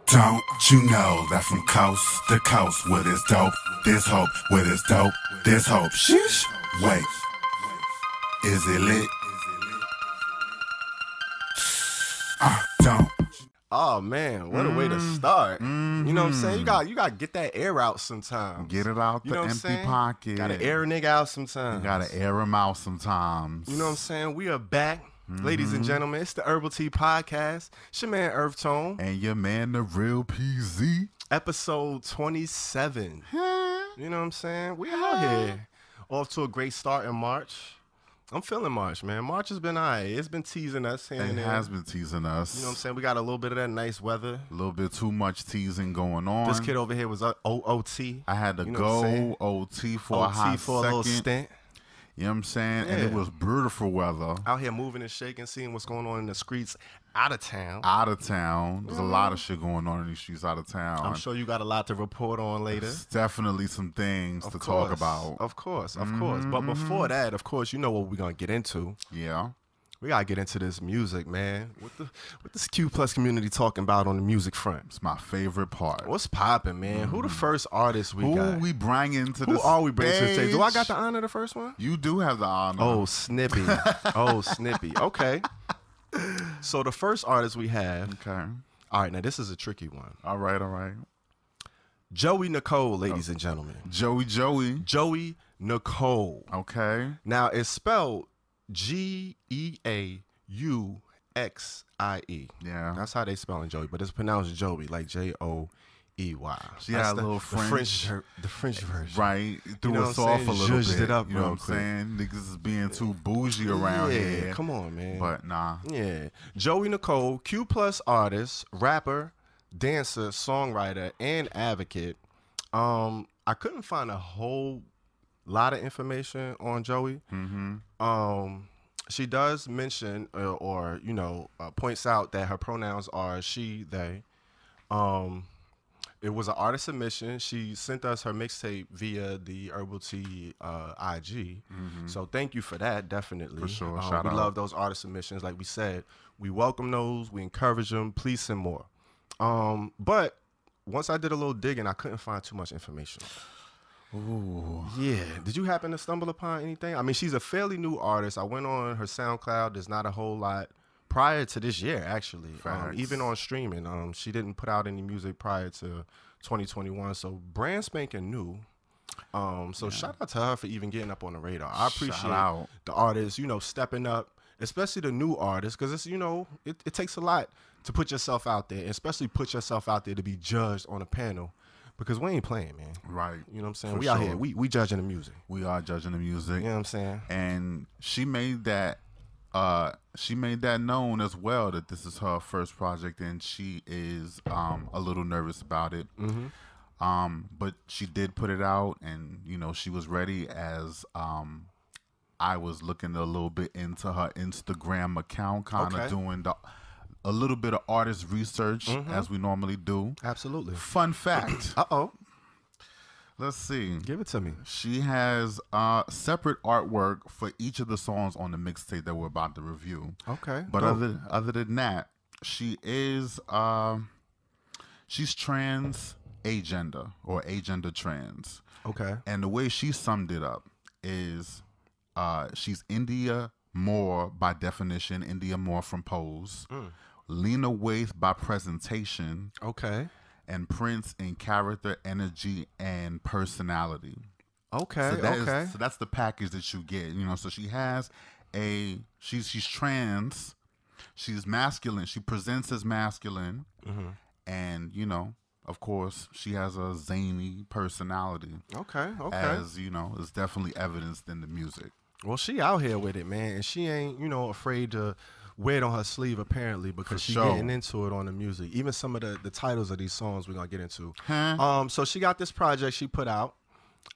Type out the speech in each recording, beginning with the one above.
Don't you know that from coast to coast with this dope, this hope, with this dope, this hope. Sheesh. Wait, is it lit? Don't. Oh man, what a way to start. You know what I'm saying? You got to get that air out sometimes. Get it out the empty pocket. Got to air a nigga out sometimes. You got to air him out sometimes. You know what I'm saying? We are back. Ladies and gentlemen, it's the Herbal Tea Podcast. It's your man, EarthTone. And your man, the real PZ. Episode 27. You know what I'm saying? We out here. Off to a great start in March. I'm feeling March, man. March has been all right. It's been teasing us here and there. It has been teasing us. You know what I'm saying? We got a little bit of that nice weather. A little bit too much teasing going on. This kid over here was OOT. I had to go OT for a hot second. A little stint. You know what I'm saying? Yeah. And it was beautiful weather. Out here moving and shaking, seeing what's going on in the streets out of town. Out of town. There's a lot of shit going on in these streets out of town. I'm sure you got a lot to report on later. There's definitely some things to talk about. Of course. But before that, of course, you know what we're going to get into. Yeah. We got to get into this music, man. What this Q Plus community talking about on the music front? It's my favorite part. What's popping, man? Who the first artist we got? Who we bringing to the Who are we bringing to the stage? stage? Do I got the honor of the first one? You do have the honor. Oh, Snippy. Snippy. Okay. So the first artist we have. Okay. All right, now this is a tricky one. All right. Geauxie Nicole, ladies and gentlemen. Geauxie Nicole. Okay. Now it's spelled Geauxie. Yeah. That's how they spell in Joey, but it's pronounced Joey, like Joey. She had a little French. The French version. Right. Threw You know us what I'm off a saying? little Zhuzhed bit. it up you know real what I'm quick. saying? Niggas is being too bougie around here. Come on, man. But nah. Yeah. Geauxie Nicole, Q Plus artist, rapper, dancer, songwriter, and advocate. I couldn't find a whole lot of information on Joey. She does mention or points out that her pronouns are she, they. It was an artist submission. She sent us her mixtape via the Herbal Tea IG. So thank you for that, definitely. For sure. We Shout out. love those artist submissions. Like we said, we welcome those. We encourage them. Please send more. But once I did a little digging, I couldn't find too much information. Ooh. Yeah. Did you happen to stumble upon anything? I mean, she's a fairly new artist. I went on her SoundCloud. There's not a whole lot prior to this year, actually. Even on streaming. She didn't put out any music prior to 2021. So brand spanking new. So shout out to her for even getting up on the radar. I appreciate the artists, stepping up, especially the new artists, because it's, it takes a lot to put yourself out there, especially put yourself out there to be judged on a panel. Because we ain't playing, man. Right. You know what I'm saying? For We out sure. here. We judging the music. We are judging the music. You know what I'm saying? And she made that known as well, that this is her first project, and she is a little nervous about it. But she did put it out, and she was ready. As I was looking a little bit into her Instagram account, kind of doing a little bit of artist research as we normally do. Absolutely. Fun fact. Let's see. Give it to me. She has separate artwork for each of the songs on the mixtape that we're about to review. Okay. But other than that, she is she's trans agender or agender trans. Okay. And the way she summed it up is she's India Moore by definition, India Moore from Pose. Lena Waithe by presentation. Okay. And Prince in character, energy, and personality. Okay. So that's the package that you get. So she has she's trans, she's masculine, she presents as masculine, and of course she has a zany personality. Okay. As is definitely evidenced in the music. Well, she out here with it, man, and she ain't afraid to wear it on her sleeve, apparently, because she's getting into it on the music. Even some of the titles of these songs we're going to get into. So she got this project she put out,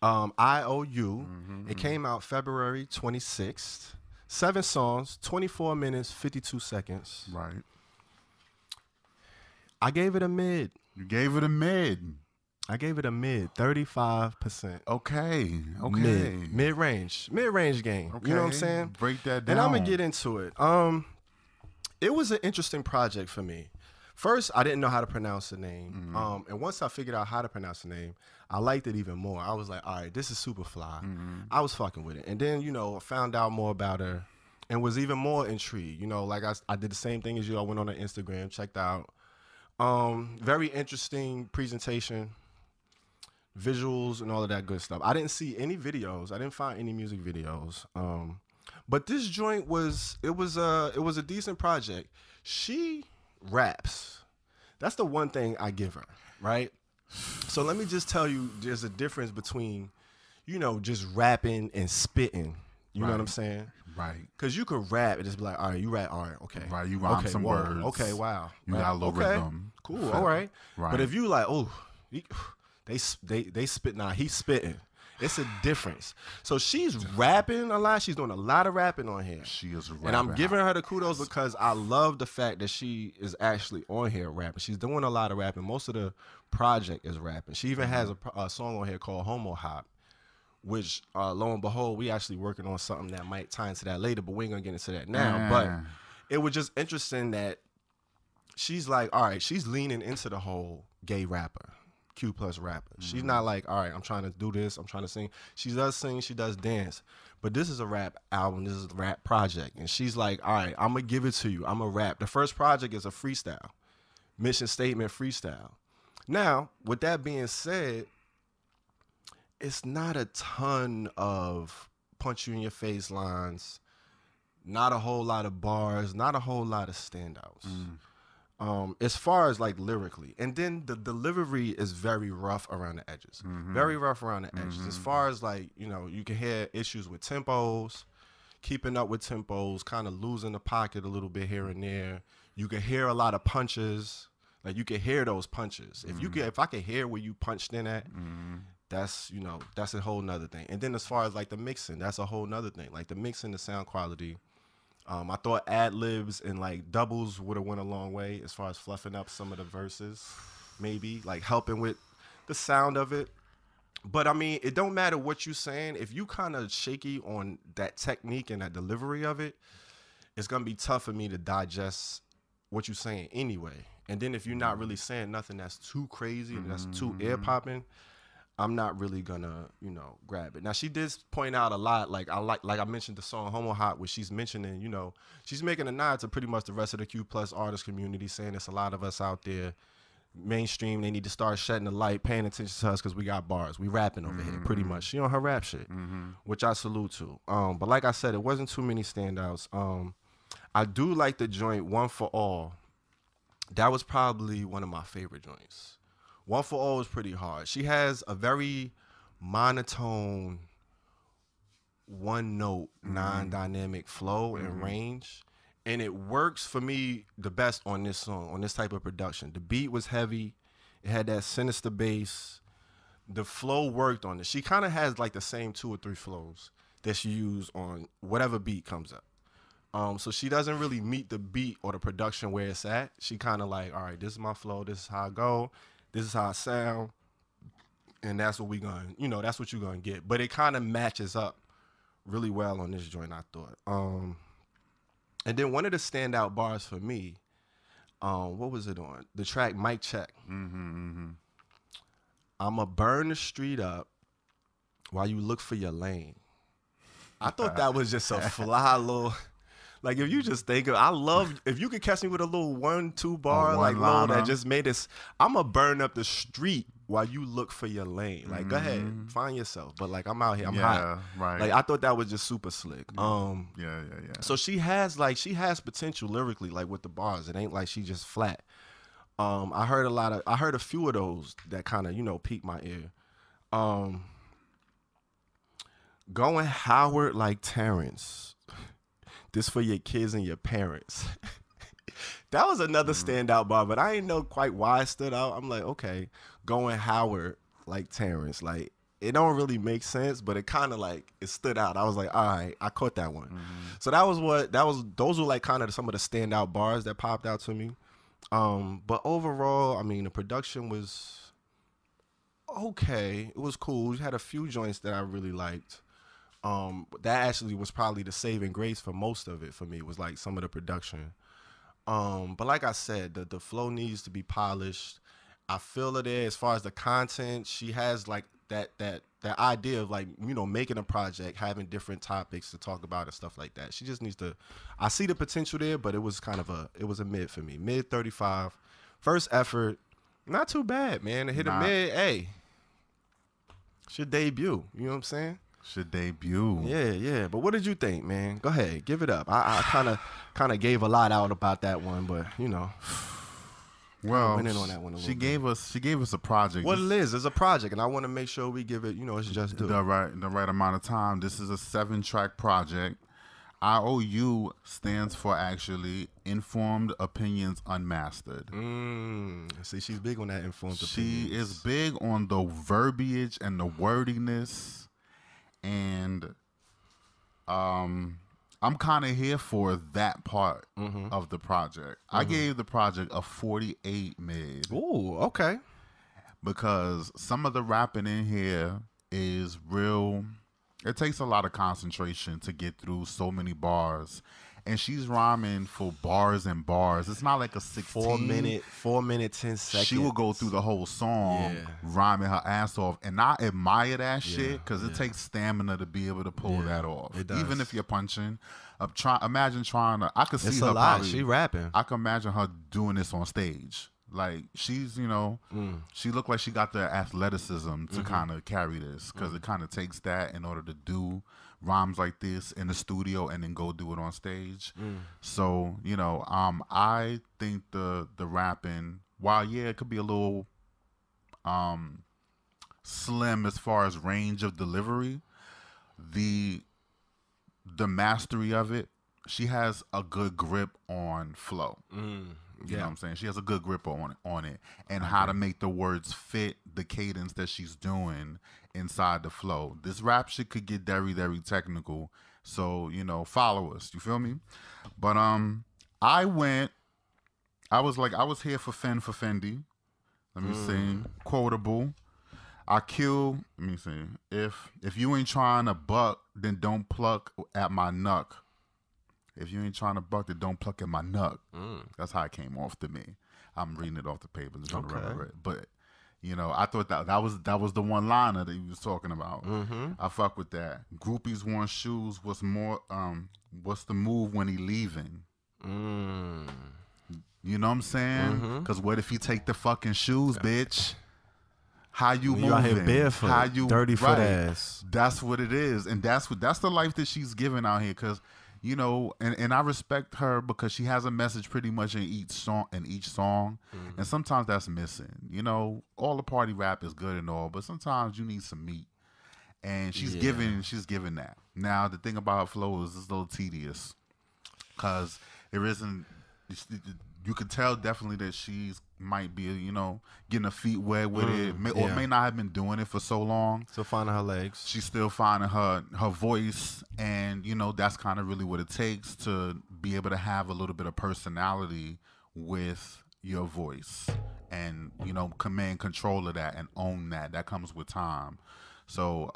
IOU. It came out February 26th. 7 songs, 24 minutes, 52 seconds. Right. I gave it a mid. You gave it a mid. I gave it a mid, 35%. Okay. Mid-range game. Okay. You know what I'm saying? Break that down. And I'm going to get into it. It was an interesting project for me. First, I didn't know how to pronounce the name. And once I figured out how to pronounce the name, I liked it even more. I was like, all right, this is super fly. I was fucking with it. And then, you know, I found out more about her and was even more intrigued. You know, like I did the same thing as you. I went on her Instagram, checked out. Very interesting presentation, visuals, and all of that good stuff. I didn't see any videos. I didn't find any music videos. But this joint was a decent project. She raps. That's the one thing I give her, right? So let me just tell you, there's a difference between, you know, just rapping and spitting. You know what I'm saying? Right. Because you could rap and just be like, all right, you rap, all right, okay. Right, you rhyme some words. Okay, wow. You got a little rhythm. Cool, all right. Right. But if you like, oh, they spit, nah, he's spitting. It's a difference. So she's rapping a lot. She's doing a lot of rapping on here. She is rapping. And I'm giving her the kudos because I love the fact that she is actually on here rapping. She's doing a lot of rapping. Most of the project is rapping. She even has a song on here called Homo Hop, which lo and behold, we actually working on something that might tie into that later, but we ain't gonna get into that now. But it was just interesting that she's like, all right, she's leaning into the whole gay rapper. Q plus rapper. She's not like, all right, I'm trying to do this, I'm trying to sing. She does sing, she does dance, but this is a rap album, this is a rap project. And she's like, all right, I'm gonna give it to you, I'm gonna rap. The first project is a freestyle, mission statement freestyle. Now, with that being said, it's not a ton of punch you in your face lines, not a whole lot of bars, not a whole lot of standouts. As far as like lyrically, and then the delivery is very rough around the edges, very rough around the edges. As far as like, you know, you can hear issues with tempos, keeping up with tempos, kind of losing the pocket a little bit here and there. You can hear a lot of punches, like you can hear those punches. If I can hear where you punched in at, that's, you know, that's a whole nother thing. And then as far as like the mixing, that's a whole nother thing. Like the mixing, the sound quality. I thought ad-libs and like doubles would have went a long way as far as fluffing up some of the verses, maybe like helping with the sound of it. But I mean, it don't matter what you're saying. If you kind of shaky on that technique and that delivery of it, it's going to be tough for me to digest what you're saying anyway. And then if you're not really saying nothing that's too crazy and that's too ear-popping, I'm not really gonna, you know, grab it. Now she did point out a lot, like I mentioned the song Homo Hot, where she's mentioning, you know, she's making a nod to pretty much the rest of the Q plus artist community, saying there's a lot of us out there, mainstream, they need to start shedding the light, paying attention to us because we got bars. We rapping over here, pretty much. She on her rap shit, which I salute to. But like I said, it wasn't too many standouts. I do like the joint One for All. That was probably one of my favorite joints. One for All was pretty hard. She has a very monotone, one note, non-dynamic flow and range. And it works for me the best on this song, on this type of production. The beat was heavy. It had that sinister bass. The flow worked on it. She kind of has like the same 2 or 3 flows that she used on whatever beat comes up. So she doesn't really meet the beat or the production where it's at. She kind of like, all right, this is my flow. This is how I go. This is how I sound, and that's what we going, you know, that's what you're going to get. But it kind of matches up really well on this joint, I thought. And then one of the standout bars for me, what was it on? The track Mic Check. I'ma burn the street up while you look for your lane. I thought that was just a fly little... Like, if you just think of, I love, if you could catch me with a little 1-2 bar, like, little that just made this, I'm going to burn up the street while you look for your lane. Like, go ahead, find yourself. But, like, I'm out here, I'm hot. Right. Like, I thought that was just super slick. Yeah. So she has potential lyrically, like, with the bars. It ain't like she just flat. I heard a few of those that kind of, you know, piqued my ear. Going Howard like Terrence. This for your kids and your parents. That was another standout bar, but I didn't know quite why it stood out. I'm like, okay, going Howard like Terrence. Like, it don't really make sense, but it kind of like, it stood out. I was like, all right, I caught that one. So those were like kind of some of the standout bars that popped out to me. But overall, I mean, the production was okay. It was cool. We had a few joints that I really liked. That actually was probably the saving grace for most of it for me, was like some of the production. But like I said, the flow needs to be polished. I feel it there as far as the content. She has like that idea of like, you know, making a project, having different topics to talk about and stuff like that. She just needs to. I see the potential there, but it was a mid for me. Mid 35. First effort, not too bad, man. To hit a mid, hey, should debut. You know what I'm saying? Should debut. Yeah. But what did you think, man? Go ahead, give it up. I kind of gave a lot out about that one, but you know. Well, went in on that one a little bit. She gave us a project. What it is a project, and I want to make sure we give it, you know, it's just due. The right amount of time. This is a 7-track project. IOU stands for actually Informed Opinions Unmastered. See, she's big on that informed opinions. She is big on the verbiage and the wordiness, and I'm kind of here for that part of the project. I gave the project a 48 mid. Ooh, okay. Because some of the rapping in here is real. It takes a lot of concentration to get through so many bars. And she's rhyming for bars and bars. It's not like a 16. 4 minute, 10 seconds. She will go through the whole song rhyming her ass off. And I admire that shit because it takes stamina to be able to pull that off. It does. Even if you're punching. Imagine trying to. I could see it's her a lot. probably. She rapping. I can imagine her doing this on stage. Like she's, you know, she looked like she got the athleticism to kind of carry this because it kind of takes that in order to do rhymes like this in the studio and then go do it on stage. So, you know, I think the rapping, while it could be a little slim as far as range of delivery, the mastery of it, she has a good grip on flow. You know what I'm saying? She has a good grip on it and how to make the words fit the cadence that she's doing inside the flow. This rap shit could get very, very technical. So, you know, follow us. You feel me? But I was here for Fendi. Let me see. Quotable. I kill. Let me see. If you ain't trying to buck, then don't pluck at my nuck. If you ain't trying to buck, then don't pluck at my nuck. That's how it came off to me. I'm reading it off the paper. But you know, I thought that was the one liner that he was talking about. I fuck with that. Groupies want shoes. What's the move when he leaving? You know what I'm saying? Because what if he take the fucking shoes, bitch? How you moving? You out here barefoot, how you dirty foot ass. That's what it is, and that's the life that she's giving out here. Because you know, and I respect her because she has a message pretty much in each song, and sometimes that's missing. You know, all the party rap is good and all, but sometimes you need some meat, and she's giving that. Now the thing about her flow is it's a little tedious because there isn't. You could tell definitely that she's might be, you know, getting her feet wet with it, or may not have been doing it for so long. Still finding her legs. She's still finding her voice, and you know that's kind of really what it takes to be able to have a little bit of personality with your voice, and you know, command control of that and own that. That comes with time. So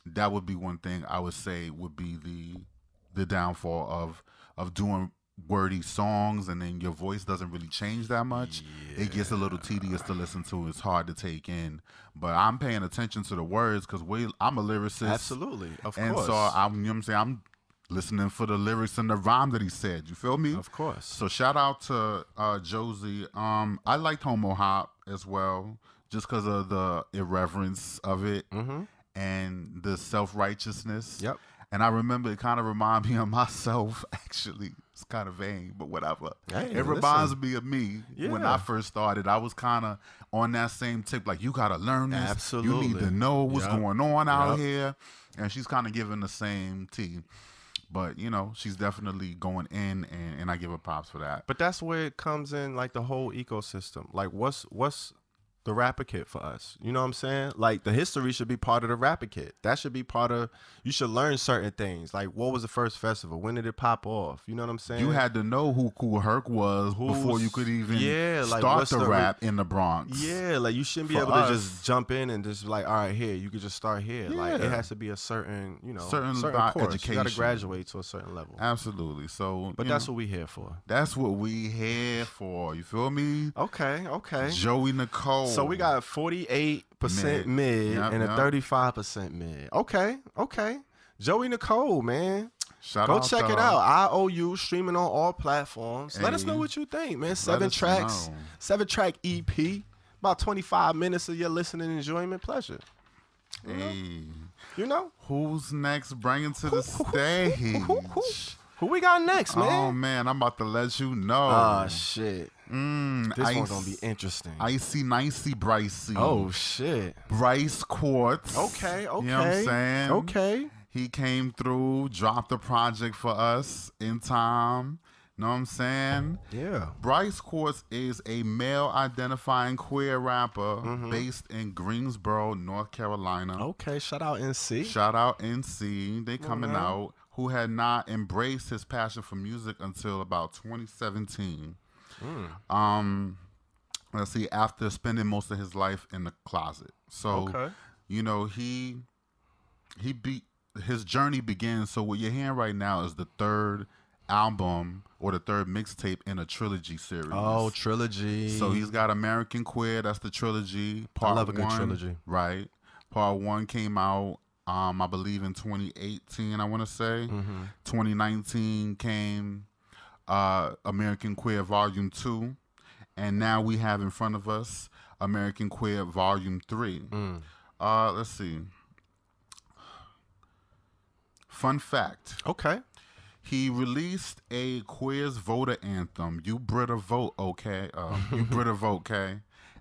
that would be one thing I would say would be the downfall of doing wordy songs, and then your voice doesn't really change that much. It gets a little tedious to listen to. It's hard to take in, but I'm paying attention to the words because I'm a lyricist. Absolutely, of course. And so I'm, you know what I'm saying, I'm listening for the lyrics and the rhyme that he said. You feel me? Of course. So shout out to Geauxie. I liked Homo Hop as well, just because of the irreverence of it and the self-righteousness. Yep. And I remember it kind of reminded me of myself, actually. It's kind of vain, but whatever. Hey, it reminds me of me when Yeah. I first started. I was kind of on that same tip, like, you got to learn this. Absolutely. You need to know what's Yep. going on out Yep. here. And she's kind of giving the same tea. But, you know, she's definitely going in, and I give her props for that. But that's where it comes in, like the whole ecosystem. Like, what's the rapper kit for us. You know what I'm saying? Like, the history should be part of the rapper kit. That should be part of, you should learn certain things. Like, what was the first festival? When did it pop off? You know what I'm saying? You had to know who Kool Herc was before you could even start the rap in the Bronx. Yeah, like, you shouldn't be able to just jump in and just like, all right, here, you could just start here. Yeah. Like, it has to be a certain, you know, certain course. Education. You got to graduate to a certain level. Absolutely. So, but that's what we here for. That's what we here for. You feel me? Okay. Geauxie Nicole. So we got 48% mid and a 35% mid. Okay. Geauxie Nicole, man. Go check it out. IOU, streaming on all platforms. Hey, let us know what you think, man. 7 tracks, 7-track EP. About 25 minutes of your listening enjoyment pleasure. You know? Who's next? Bring it to the stage. Who we got next, man? Oh, man, I'm about to let you know. Oh, shit. This one's going to be interesting. Icy Nicey Brycey. Oh, shit. Bryce Quartz. Okay. You know what I'm saying? Okay. He came through, dropped a project for us in time. Know what I'm saying? Yeah. Bryce Quartz is a male-identifying queer rapper based in Greensboro, North Carolina. Okay, shout out NC. Shout out NC. They coming out. Who had not embraced his passion for music until about 2017. Let's see, after spending most of his life in the closet. So, you know, his journey begins. So what you're hearing right now is the third album or the third mixtape in a trilogy series. Oh, trilogy. So he's got American Queer, that's the trilogy. Part I love a good 1, trilogy. Right. Part 1 came out I believe in 2018, I want to say. 2019 came American Queer Volume 2. And now we have in front of us American Queer Volume 3. Let's see. Fun fact. Okay. He released a queer's voter anthem, You Britta Vote, okay? You Britta Vote, okay?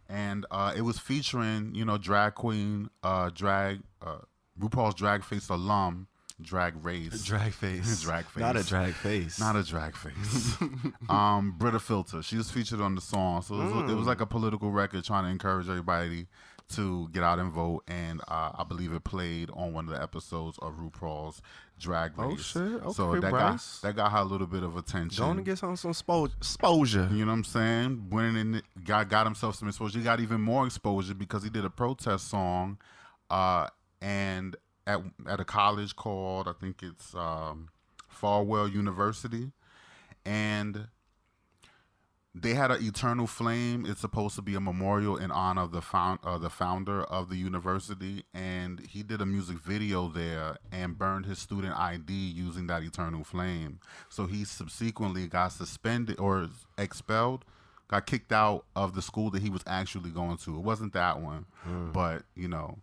And it was featuring, you know, drag queen, RuPaul's Drag Face alum, Drag Race. Drag Face. Drag Face. Not a drag face. Not a drag face. Britta Filter. She was featured on the song. So it was like a political record trying to encourage everybody to get out and vote. And I believe it played on one of the episodes of RuPaul's Drag Race. Oh, shit. Okay, so that got her a little bit of attention. Going to get some exposure. You know what I'm saying? Went in, got himself some exposure. He got even more exposure because he did a protest song and at a college called, I think it's Farwell University, and they had an eternal flame. It's supposed to be a memorial in honor of the founder of the university, and he did a music video there and burned his student ID using that eternal flame. So he subsequently got suspended or expelled, got kicked out of the school that he was actually going to. It wasn't that one, but you know,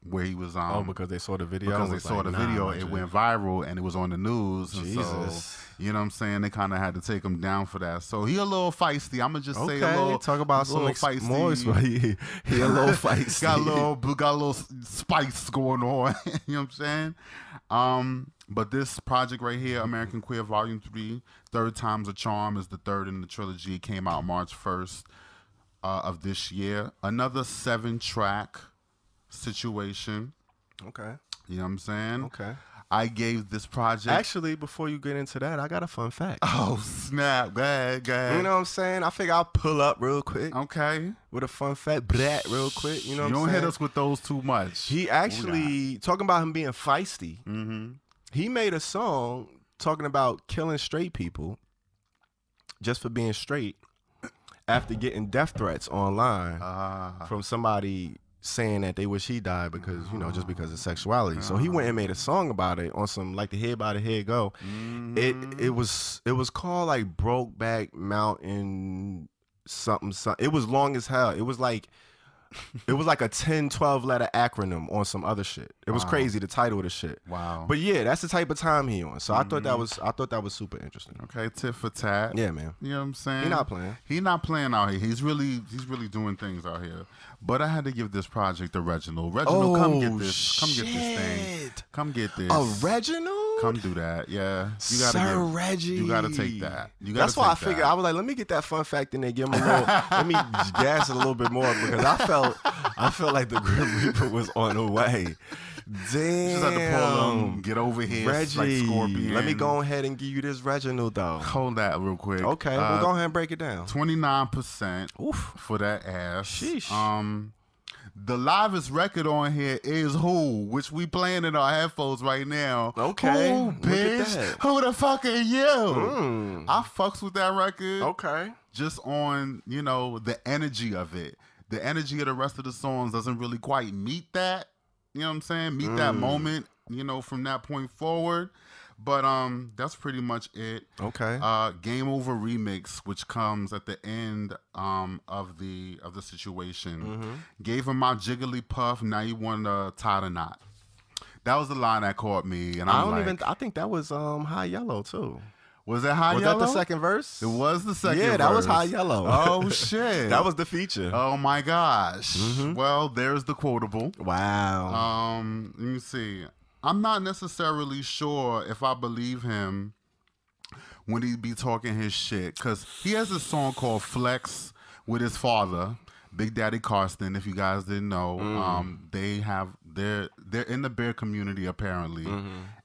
where he was because they saw the video. Because they saw the video, it went viral and it was on the news. Jesus. So, you know what I'm saying? They kind of had to take him down for that. So he a little feisty. I'm gonna just say a little. Talk about some feisty. He a little feisty. got a little spice going on. You know what I'm saying? But this project right here, American Queer Volume 3, Third Time's a Charm, is the third in the trilogy. It came out March 1st of this year. Another 7-track situation. Okay. You know what I'm saying? Okay. I gave this project. Actually, before you get into that, I got a fun fact. Oh, snap. Go ahead. You know what I'm saying? I figure I'll pull up real quick. Okay. With a fun fact, real quick. You know what I'm saying? You don't hit us with those too much. He actually, talking about him being feisty, he made a song talking about killing straight people just for being straight after getting death threats online from somebody saying that they wish he died because, you know, just because of sexuality. So he went and made a song about it on some like the Head by the Head Go. It was called like Brokeback Mountain something. It was long as hell. It was like a 10-12 letter acronym on some other shit. It was crazy, the title of the shit. Wow. But yeah, that's the type of time he on. So I thought that was super interesting. Okay, tit for tat. Yeah, man. You know what I'm saying? He not playing. He not playing out here. He's really doing things out here. But I had to give this project to Reginald. Reginald, come get this. Come get this thing. Come get this. A Reginald? Come do that. Yeah. Sir Reggie. You got to take that. That's why I figured, I was like, let me get that fun fact in there, give him a little, let me gas it a little bit more, because I felt like the Grim Reaper was on the way. Damn. Just had to pull him, get over here, Reggie. like Scorpion. Let me go ahead and give you this Reginald, though. Hold that real quick. Okay, we'll go ahead and break it down. 29% for that ass. Sheesh. The livest record on here is Who, which we playing in our headphones right now. Okay. Who, bitch? Who the fuck are you? I fucks with that record. Okay. Just on, the energy of it. The energy of the rest of the songs doesn't really quite meet that. You know what I'm saying? Meet that moment, from that point forward. But that's pretty much it. Okay. Game Over remix, which comes at the end of the situation. Gave him my jiggly puff. Now you want to tie the knot. That was the line that caught me, and I think that was High Yellow too. Was that High Yellow? Was that the second verse? It was the second verse. Yeah, that was High Yellow. Oh, shit. That was the feature. Oh, my gosh. Well, there's the quotable. Wow. Let me see. I'm not necessarily sure if I believe him when he be talking his shit, because he has a song called Flex with his father, Big Daddy Carson. If you guys didn't know, they're in the bear community apparently.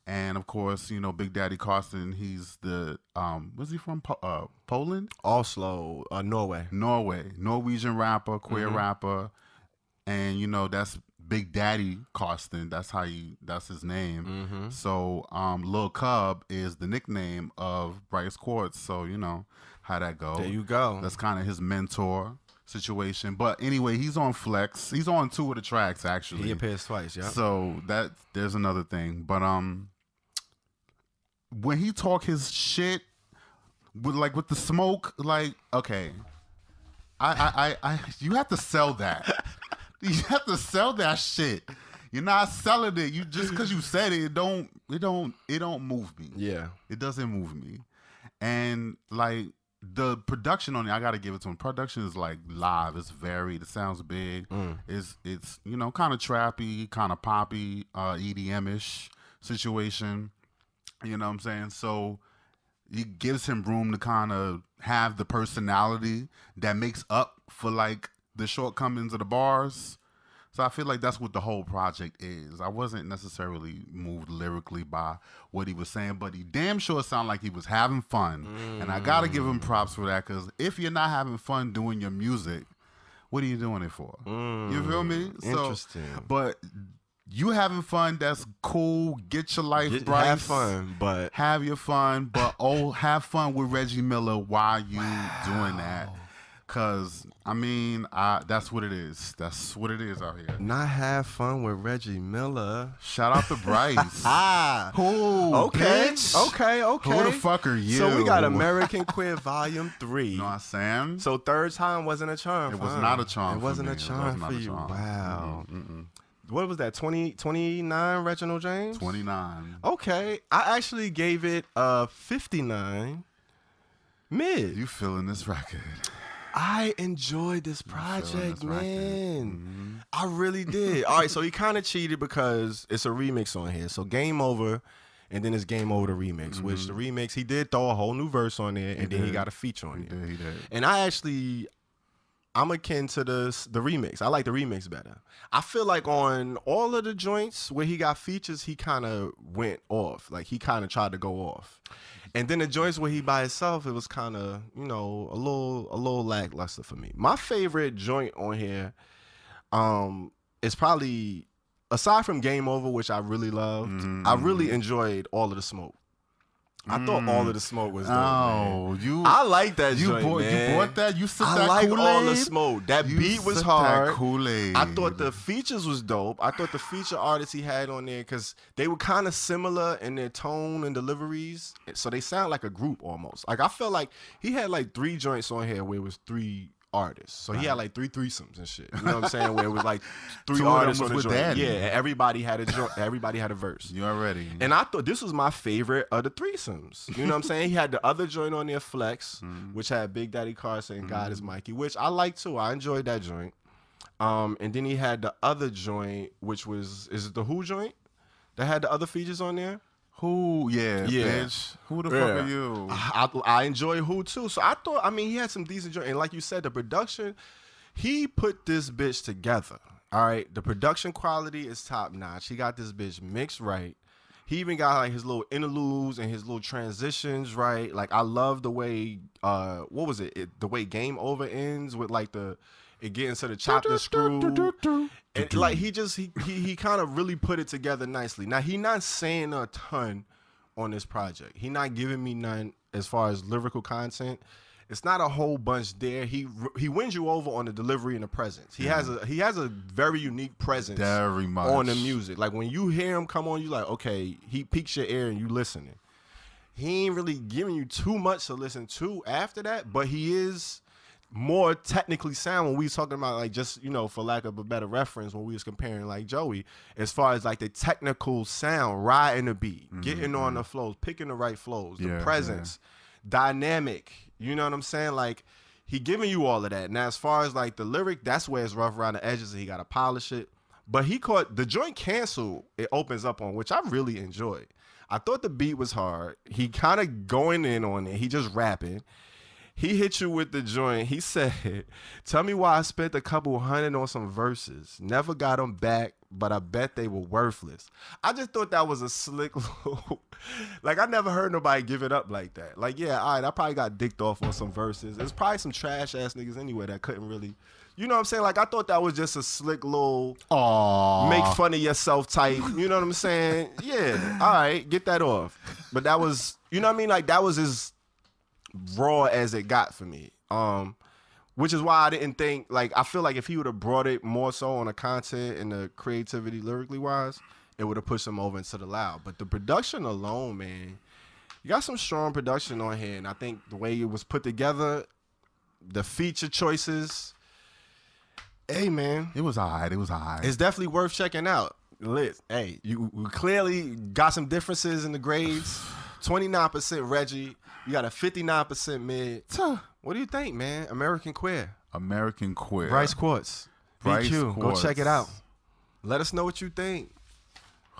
And of course, Big Daddy Carson, he's the where's he from? Poland? Oslo, Norway. Norwegian rapper, queer rapper. And that's Big Daddy Carson. That's his name. So Lil Cub is the nickname of Bryce Quartz. So how that go. There you go. That's kind of his mentor situation. But anyway, he's on Flex. He's on 2 of the tracks actually. He appears twice, yeah. So there's another thing. But when he talk his shit with the smoke, okay. I you have to sell that. You have to sell that shit. You're not selling it. You just because you said it, it don't move me. Yeah. It doesn't move me. And the production on it, I gotta give it to him. Production is live. It's varied. It sounds big. It's kind of trappy, kind of poppy, EDM-ish situation. You know what I'm saying? So it gives him room to kind of have the personality that makes up for the shortcomings of the bars. So I feel like that's what the whole project is. I wasn't necessarily moved lyrically by what he was saying, but he damn sure sounded like he was having fun. And I got to give him props for that, because if you're not having fun doing your music, what are you doing it for? You feel me? Interesting. But you having fun, that's cool. Get your life, Bryce. Have fun, but... Have your fun, but have fun with Reggie Miller while you doing that. Because, that's what it is. That's what it is out here. Not have fun with Reggie Miller. Shout out to Bryce. Who? Okay. Bitch? Okay. Who the fuck are you? So we got American Queer Volume 3. You know what I'm saying? So third time wasn't a charm. It was not a charm. It wasn't a charm for you. Wow. What was that? 29 Reginald James? 29. Okay. I actually gave it a 59 mid. You feeling this record? I enjoyed this project, man. I really did. All right, so he kind of cheated because it's a remix on here. So Game Over, and then it's Game Over the remix, which the remix, he did throw a whole new verse on there, and then he got a feature on it. He did. And I'm akin to the remix. I like the remix better. I feel like on all of the joints where he got features, he kind of went off. He kind of tried to go off. And then the joints where he by himself, it was kind of, a little lackluster for me. My favorite joint on here is probably, aside from Game Over, which I really loved, I really enjoyed All of the Smoke. I thought All of the Smoke was dope, man. I like that joint, man. You bought that? You sipped that Kool-Aid? Kool-Aid? All the Smoke. That beat was hard. That Kool-Aid. I thought the features was dope. I thought the feature artists he had on there, because they were kind of similar in their tone and deliveries. So they sound like a group almost. I felt like he had 3 joints on here where it was 3 artists. So he had 3 threesomes and shit. You know what I'm saying? Where it was 3 artists on the joint. Daddy. Yeah, everybody had a joint. Everybody had a verse. You already. And I thought this was my favorite of the threesomes. You know what I'm saying? He had the other joint on there, Flex, which had Big Daddy Carson and God is Mikey, which I like too. I enjoyed that joint. And then he had the other joint, which was, is it the Who joint that had the other features on there? Who? Yeah, bitch. Who the fuck are you? I enjoy Who too. So I thought, I mean, he had some decent joint. And like you said, the production, he put this bitch together. All right. The production quality is top notch. He got this bitch mixed right. He even got like his little interludes and his little transitions right. Like I love the way, what was it? The way Game Over ends with like it getting to the chopped and screw. And like he kind of really put it together nicely. Now he not saying a ton on this project. He not giving me none as far as lyrical content. It's not a whole bunch there. He wins you over on the delivery and the presence. He has a very unique presence very much on the music. Like when you hear him come on, you like, okay, he piques your ear and you listening. He ain't really giving you too much to listen to after that, but he is more technically sound when we was talking about like just, you know, for lack of a better reference, when we was comparing like Joey, as far as like the technical sound, riding the beat, getting on the flows, picking the right flows, the presence, dynamic, you know what I'm saying? Like he giving you all of that. Now as far as like the lyric, that's where it's rough around the edges and he got to polish it. But he caught the joint Cancel, it opens up on, which I really enjoyed. I thought the beat was hard. He kind of going in on it. He just rapping. He hit you with the joint. He said, tell me why I spent a couple $100 on some verses. Never got them back, but I bet they were worthless. I just thought that was a slick little... Like, I never heard nobody give it up like that. Like, yeah, all right, I probably got dicked off on some verses. There's probably some trash-ass niggas anyway that couldn't really... You know what I'm saying? Like, I thought that was just a slick little... make fun of yourself type. You know what I'm saying? Yeah, all right, get that off. But that was... You know what I mean? Like, that was as raw as it got for me. Which is why I didn't think, like, I feel like if he would have brought it more so on the content and the creativity lyrically wise, it would have pushed him over into the loud. But the production alone, man, you got some strong production on here. And I think the way it was put together, the feature choices, hey, man. It was all right. It was all right. It's definitely worth checking out. Liz, hey, you clearly got some differences in the grades. 29% Reggie. You got a 59% mid. What do you think, man? American Queer. American Queer. Bryce Quartz. Bryce BQ. Quartz. Go check it out. Let us know what you think.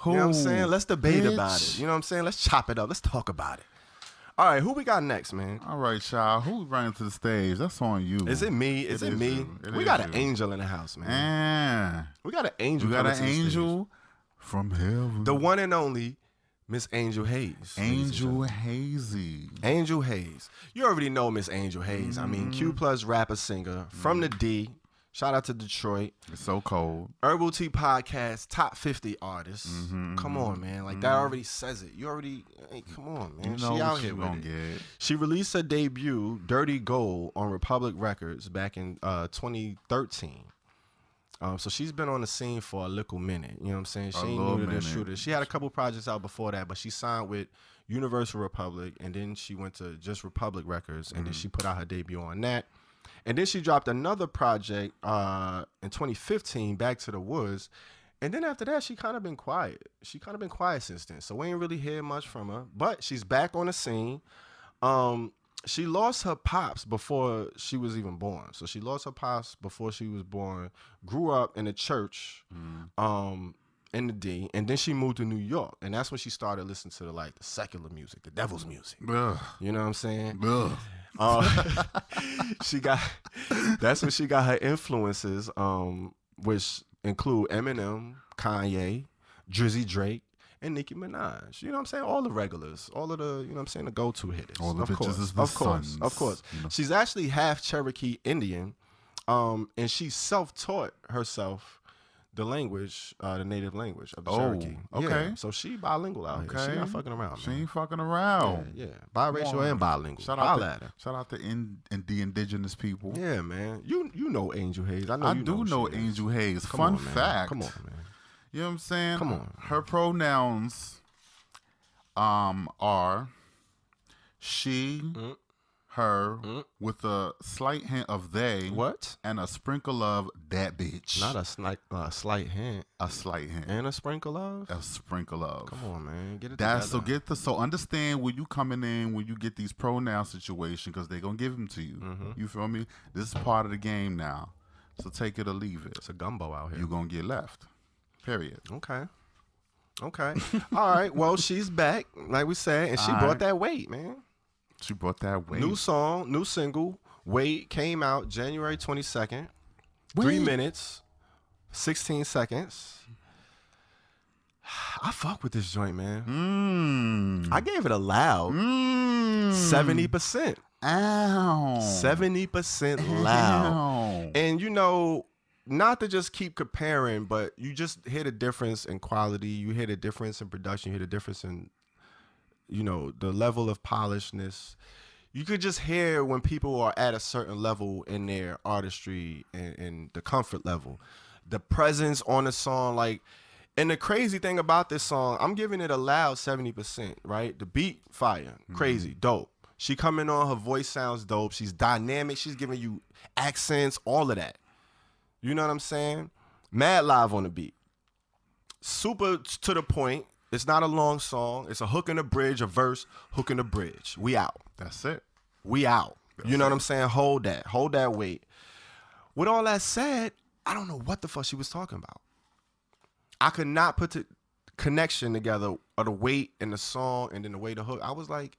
You know what I'm saying? Let's debate about it. You know what I'm saying? Let's chop it up. Let's talk about it. All right, who we got next, man? All right, child. Who's running to the stage? That's on you. Is it me? Is it me? We got an angel in the house, man. We got an angel. We got an angel from heaven. The one and only Miss Angel Haze. Angel Hazy. Angel Haze. You already know Miss Angel Haze. I mean, Q plus rapper singer from the D. Shout out to Detroit. It's so cold. Herbal Tea Podcast, top 50 artists. Come on, man. Like, that already says it. You already, hey, come on, man. You know she out here with it. Get. She released her debut, Dirty Gold, on Republic Records back in 2013. So she's been on the scene for a little minute. You know what I'm saying? She ain't new to this shooter. She had a couple projects out before that, but she signed with Universal Republic, and then she went to just Republic Records, and then she put out her debut on that. And then she dropped another project in 2015, Back to the Woods. And then after that, she kind of been quiet. She kind of been quiet since then. So we ain't really heard much from her. But she's back on the scene. She lost her pops before she was even born. So she lost her pops before she was born, grew up in a church in the D, and then she moved to New York. And that's when she started listening to the secular music, the devil's music. Ugh. You know what I'm saying? Ugh. That's when she got her influences, which include Eminem, Kanye, Drizzy Drake, and Nicki Minaj. You know what I'm saying? All the regulars, all of the, you know what I'm saying, the go-to hitters. All the bitches is the of course. You know? She's actually half Cherokee Indian, and she self-taught herself the language, the native language of the Cherokee. Okay. Yeah, so she bilingual out here. She not fucking around, She man. ain't fucking around. Yeah. Biracial and bilingual. Shout out to the indigenous people. Yeah, man. You know Angel Haze. I do know Angel Haze. Fun fact. Come on, man. You know what I'm saying? Come on. Her pronouns are she, her, with a slight hint of they. What? And a sprinkle of that bitch. Not a slight hint. A slight hint. And a sprinkle of? A sprinkle of. Come on, man. Get it together. So understand when you coming in, when you get these pronoun situations, because they're going to give them to you. You feel me? This is part of the game now. So take it or leave it. It's a gumbo out here. You're going to get left. Period. Okay. Okay. All right. Well, she's back, like we said, and she brought that weight, man. She brought that weight. New song, new single. Weight came out January 22nd. 3 minutes, 16 seconds. I fuck with this joint, man. I gave it a loud 70%. Ow. 70% loud. And you know, not to just keep comparing, but you just hear the difference in quality. You hear the difference in production. You hear the difference in, you know, the level of polishedness. You could just hear when people are at a certain level in their artistry and the comfort level. The presence on the song, like, and the crazy thing about this song, I'm giving it a loud 70%, right? The beat, fire, crazy, dope. She coming on, her voice sounds dope. She's dynamic. She's giving you accents, all of that. You know what I'm saying? Mad live on the beat. Super to the point. It's not a long song. It's a hook and a bridge, a verse, hook and a bridge. We out. That's it. We out. You know what I'm saying? Hold that. Hold that weight. With all that said, I don't know what the fuck she was talking about. I could not put the connection together of the weight and the song and then the way the hook. I was like,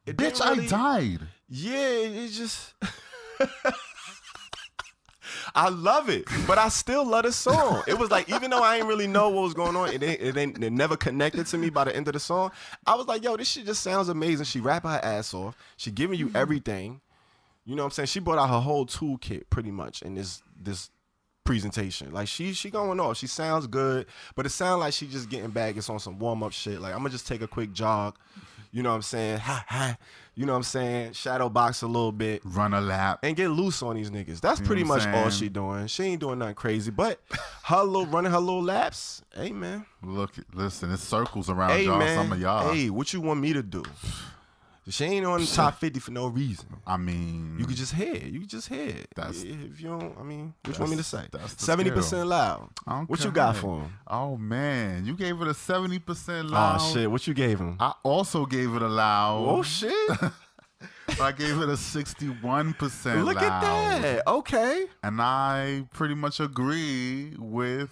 bitch, really, I died. Yeah, it's just... I love it, but I still love the song. It was like, even though I ain't really know what was going on, it never connected to me by the end of the song. I was like, yo, this shit just sounds amazing. She rapping her ass off. She giving you everything. You know what I'm saying? She brought out her whole toolkit pretty much in this presentation. Like, she going off. She sounds good, but it sounds like she just getting back. It's on some warm-up shit. Like, I'm going to just take a quick jog. You know what I'm saying? You know what I'm saying? Shadow box a little bit. Run a lap. And get loose on these niggas. That's pretty much all she doing. She ain't doing nothing crazy. But running her little laps, hey, man. Listen, it's circles around y'all, man. Some of y'all. Hey, what you want me to do? She ain't on the top 50 for no reason. I mean, you could just hear it. You could just hear it. If you don't, I mean, what you want me to say? 70% loud. Okay. What you got for him? Oh man, you gave it a 70% loud. Oh shit, what you gave him? I also gave it a loud. Oh shit. I gave it a 61% Look loud. at that. Okay. And I pretty much agree with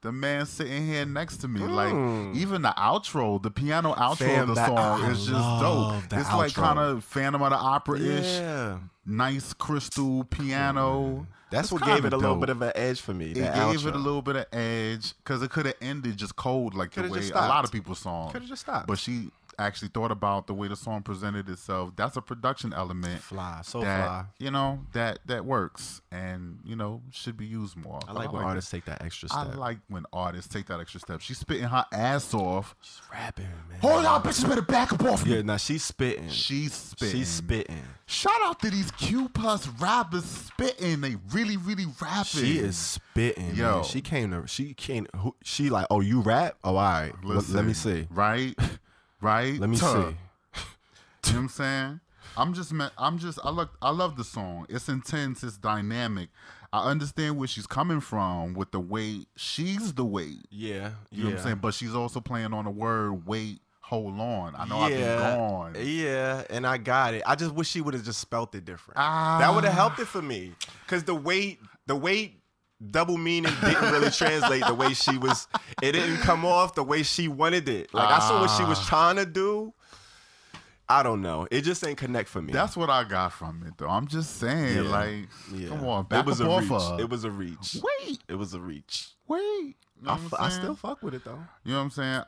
the man sitting here next to me. Like, even the outro, the piano outro of the song is just dope. It's like kind of Phantom of the Opera-ish. Yeah. Nice crystal piano. That's what gave it a little bit of an edge for me. It gave it a little bit of edge because it could have ended just cold like the way a lot of people's songs. Could have just stopped. But she actually thought about the way the song presented itself. That's a production element. Fly. You know, that works and, you know, should be used more. I like when artists take that extra step. I like when artists take that extra step. She's spitting her ass off. She's rapping, man. Hold on, bitches better back up off me. Yeah, nah, she's spitting. She's spitting. Shout out to these Q+ rappers spitting. They really, really rapping. She is spitting. Yo. Man. She like, oh, you rap? Oh, all right. Listen, let me see. Right? Let me see. You know what I'm saying? I love the song. It's intense, it's dynamic. I understand where she's coming from with the weight. She's the weight. Yeah. You know what I'm saying? But she's also playing on the word wait, hold on. I know I've been gone. Yeah, and I got it. I just wish she would have just spelt it different. That would have helped it for me. Because the weight double meaning didn't really translate the way she was. It didn't come off the way she wanted it. Like, I saw what she was trying to do. I don't know. It just ain't connect for me. That's what I got from it, though. I'm just saying, come on, back it was up a off reach. her. It was a reach. Wait. It was a reach. Wait. You know I still fuck with it, though. You know what I'm saying?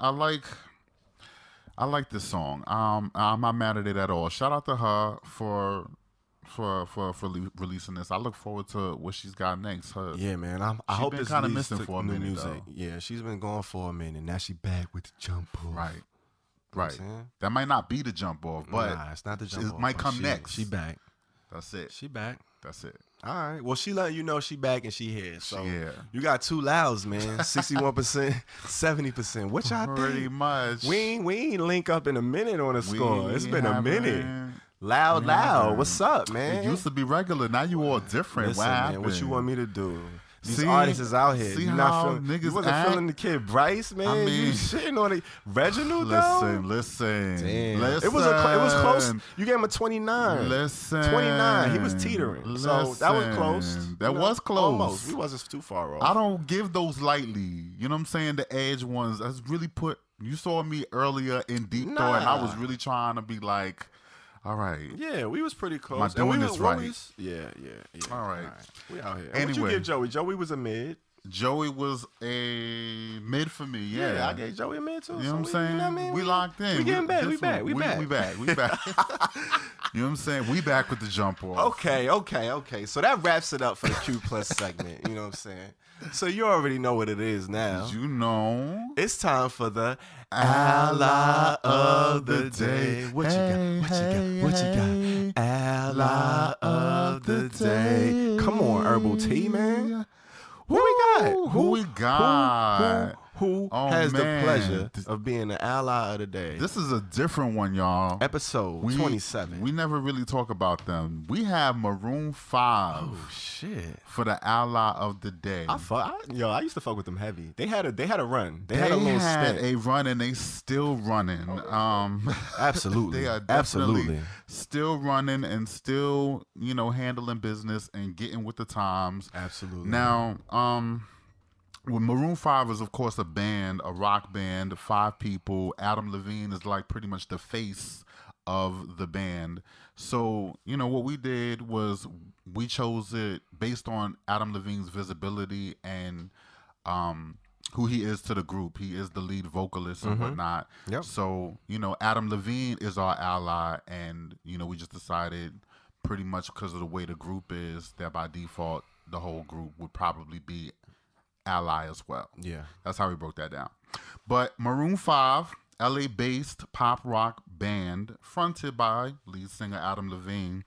I like this song. I'm not mad at it at all. Shout out to her for releasing this. I look forward to what she's got next. Yeah, man. I hope been this kind of leads missing to for a new minute, music. though. Yeah, she's been gone for a minute. Now she back with the jump off. Right. That might not be the jump off, but it's not the jump off. It might come next. She back. That's it. She back. That's it. All right. Well, she letting you know she back and she here. So yeah. You got two louds, man. 61%, 70%. What y'all think? Pretty much. We ain't link up in a minute on the score. It's been a minute. Loud. What's up, man? It used to be regular. Now you all different. Listen, what man, happened? what you want me to do? These artists is out here. See You how not feeling, niggas you wasn't act? feeling the kid Bryce, man. I mean, you shitting on it. Reginald, though? Listen. Damn. Listen. It was close. You gave him a 29. Listen. 29. He was teetering. So that was close. That was close. Almost. We wasn't too far off. I don't give those lightly. You know what I'm saying? The edge ones. That's really put. You saw me earlier in Deep Thought, and I was really trying to be like, all right. Yeah, we was pretty close. Am I doing this right? Yeah. All right. We out here. Anyway. What you give Joey? Joey was a mid. Joey was a mid for me. Yeah, I gave Joey a mid too. You know what I'm saying? You know what I mean? We locked in. We getting back. We back. We back. You know what I'm saying? We back with the jump off. Okay. So that wraps it up for the Q Plus segment. You know what I'm saying? So you already know what it is now. You know. It's time for the Ally of the Day. What you got? Ally of the Day. Come on, Herbal Tea, man. Who we got? Who has the pleasure of being the ally of the day? This is a different one, y'all. Episode 27. We never really talk about them. We have Maroon 5. Oh shit! For the ally of the day. I used to fuck with them heavy. They had a run. They had a little stint. A run, and they still running. Absolutely. They are definitely still running and still, handling business and getting with the times. Absolutely. Now, well, Maroon 5 is, of course, a band, a rock band, 5 people. Adam Levine is like pretty much the face of the band. So, what we did was we chose it based on Adam Levine's visibility and who he is to the group. He is the lead vocalist and whatnot. Yep. So, Adam Levine is our ally, and, we just decided pretty much because of the way the group is that by default, the whole group would probably be ally as well. Yeah. That's how we broke that down. But Maroon 5, LA-based pop rock band fronted by lead singer Adam Levine,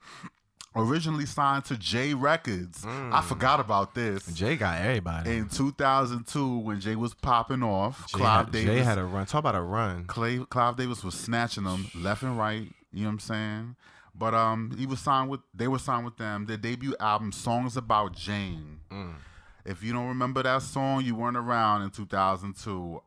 originally signed to J Records. I forgot about this. Jay got everybody. In 2002, when Jay was popping off, Jay had a run. Talk about a run. Clive Davis was snatching them left and right. You know what I'm saying? But they were signed with them. Their debut album, Songs About Jane. If you don't remember that song, you weren't around in 2002.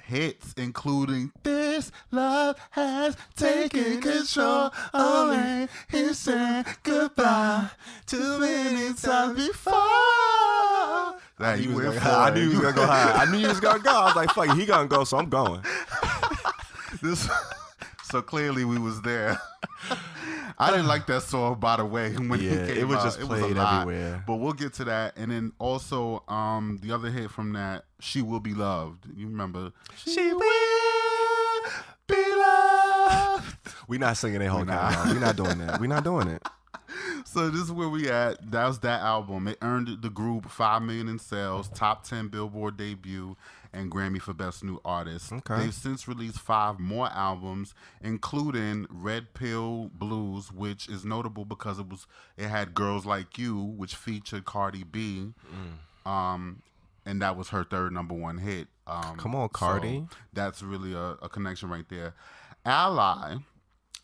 Hits including This Love Has Taken Control of Me. He said goodbye too many times before. I knew he was gonna go high. I knew he was gonna go. I was like, fuck it, he gonna go, so I'm going. So clearly we was there. I didn't like that song, by the way. When it was just played everywhere. But we'll get to that. And then also the other hit from that, She Will Be Loved. You remember? She will be loved. We not singing that whole time. We're not doing that. We're not doing it. So this is where we at. That was that album. It earned the group $5 million in sales, top 10 Billboard debut, and Grammy for Best New Artist. Okay. They've since released 5 more albums, including Red Pill Blues, which is notable because it had Girls Like You, which featured Cardi B, and that was her third #1 hit. Come on, Cardi. So that's really a connection right there. Ally,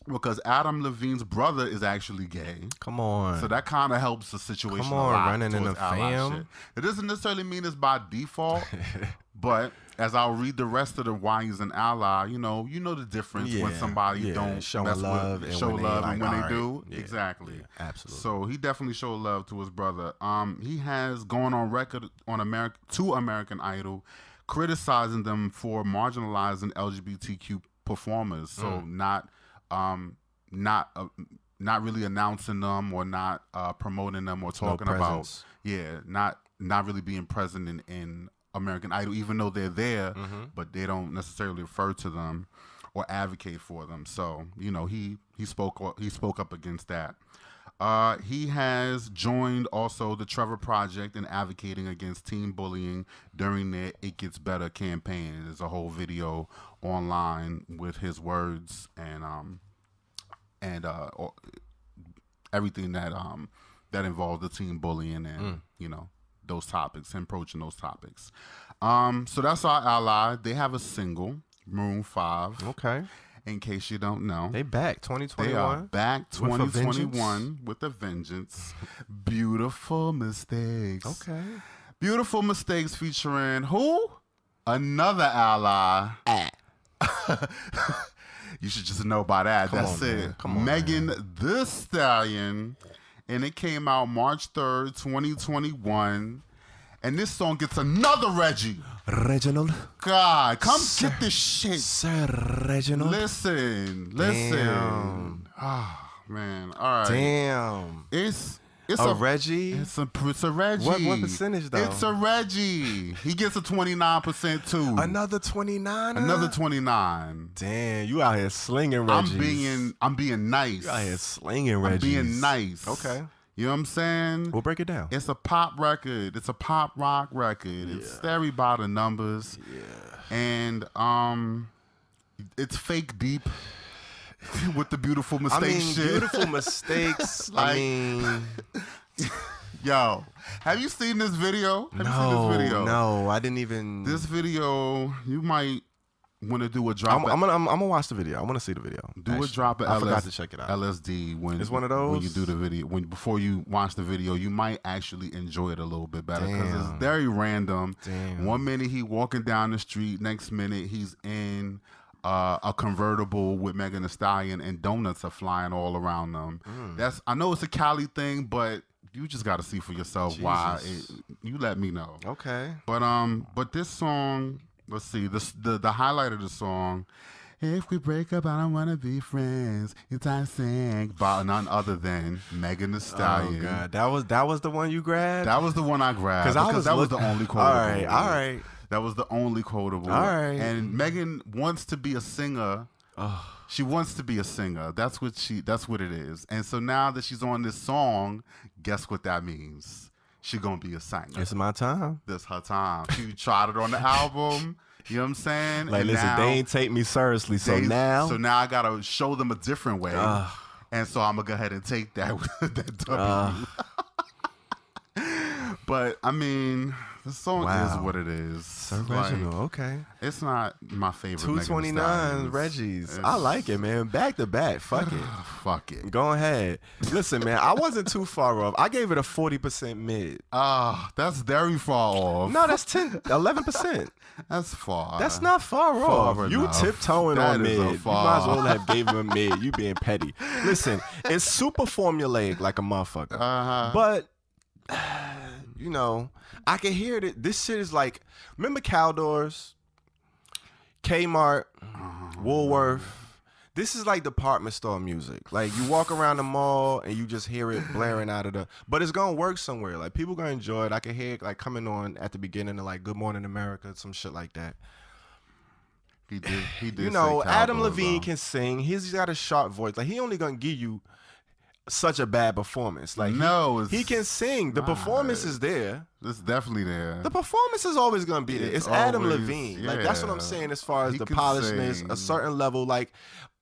because Adam Levine's brother is actually gay. Come on. So that kind of helps the situation. Come on, a lot running in the fam. Shit. It doesn't necessarily mean it's by default, but as I'll read the rest of the why he's an ally, you know the difference when somebody don't show mess love with, and show when love they, and when they right. do. Yeah. Exactly. Yeah, absolutely. So he definitely showed love to his brother. He has gone on record on American Idol, criticizing them for marginalizing LGBTQ performers. So not really announcing them or not promoting them or talking about not really being present in American Idol, even though they're there, but they don't necessarily refer to them or advocate for them. So he spoke up against that. He has joined also the Trevor Project in advocating against teen bullying during their It Gets Better campaign. There's a whole video online with his words and everything that involved the teen bullying and those topics, and approaching those topics. So that's our ally. They have a single, Maroon 5. Okay. In case you don't know, they back 2021. They are back 2021 with a vengeance. Beautiful Mistakes. Okay. Beautiful Mistakes featuring who? Another ally. You should just know by that. That's it. Megan Thee Stallion. And it came out March 3rd, 2021. And this song gets another Reggie. Reginald. God, come get this shit. Sir Reginald. Listen. Oh, man. All right. Damn. It's a Reggie? It's a Reggie. What percentage, though? It's a Reggie. He gets a 29% too. Another 29? Another 29. Damn, you out here slinging Reggies. I'm being nice. You out here slinging Reggies. I'm being nice. Okay. You know what I'm saying? We'll break it down. It's a pop record. It's a pop rock record. Yeah. It's scary by the numbers. Yeah. And it's fake deep with the beautiful mistakes shit. Beautiful mistakes. Yo, have you seen this video? Have you seen this video? No, I didn't even. This video, you might want to do a drop. I'm gonna watch the video. I want to see the video. Do a drop of I forgot to check it out. LSD when it's one of those when you do the video. Before you watch the video, you might actually enjoy it a little bit better because it's very random. Damn. 1 minute he walking down the street, next minute he's in a convertible with Megan Thee Stallion and donuts are flying all around them. I know it's a Cali thing, but you just got to see for yourself. Jesus. Why. You let me know. Okay. But this song. Let's see, the highlight of the song, if we break up, I don't want to be friends. It's I sing by none other than Megan Thee Stallion. Oh, God. That was the one you grabbed? That was the one I grabbed. Because that was the only quotable. All right. That was the only quotable. All right. And Megan wants to be a singer. She wants to be a singer. That's what it is. And so now that she's on this song, guess what that means? She gonna be a singer. It's my time. This her time. She tried it on the album. You know what I'm saying? Like, and listen, they ain't take me seriously. So now I gotta show them a different way. And so I'm gonna go ahead and take that W. But I mean, the song is what it is. So original, okay. It's not my favorite. 229 Reggies. I like it, man. Back to back. Fuck it. Fuck it. Go ahead. Listen, man, I wasn't too far off. I gave it a 40% mid. That's very far off. No, that's 11%. That's far. That's not far off. You tiptoeing on mid. You might as well have gave him a mid. You being petty. Listen, it's super formulaic like a motherfucker. But you know, I can hear it. This shit is like, remember Caldors, Kmart, Woolworth? This is like department store music. Like, you walk around the mall and you just hear it blaring out of but it's gonna work somewhere. Like, people gonna enjoy it. I can hear it like coming on at the beginning of like Good Morning America, some shit like that. He did. You know, Adam Levine can sing. He's got a sharp voice. Like, he only gonna give you such a bad performance. Like, he can sing. The performance is there. It's definitely there. The performance is always going to be there. It's Adam Levine. Yeah. Like, that's what I'm saying as far as the polishedness, a certain level. Like,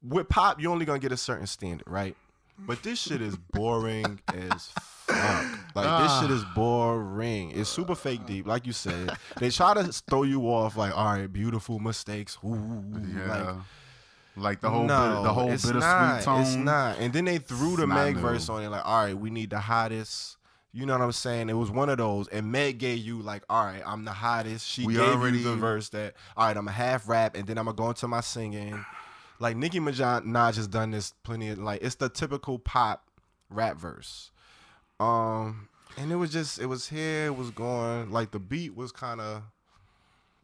with pop, you're only going to get a certain standard, right? But this shit is boring as fuck. Like, this shit is boring. It's super fake deep, like you said. They try to throw you off like, all right, beautiful mistakes. Ooh, yeah. Like the whole bittersweet tone. It's not. And then they threw the Meg verse on it. Like, all right, we need the hottest. You know what I'm saying? It was one of those. And Meg gave you like, all right, I'm the hottest. She gave you the verse that, all right, I'm a half rap, and then I'm gonna go into my singing. Like, Nicki Minaj has done this plenty of, like, it's the typical pop rap verse. And it was here, it was going. Like, the beat was kind of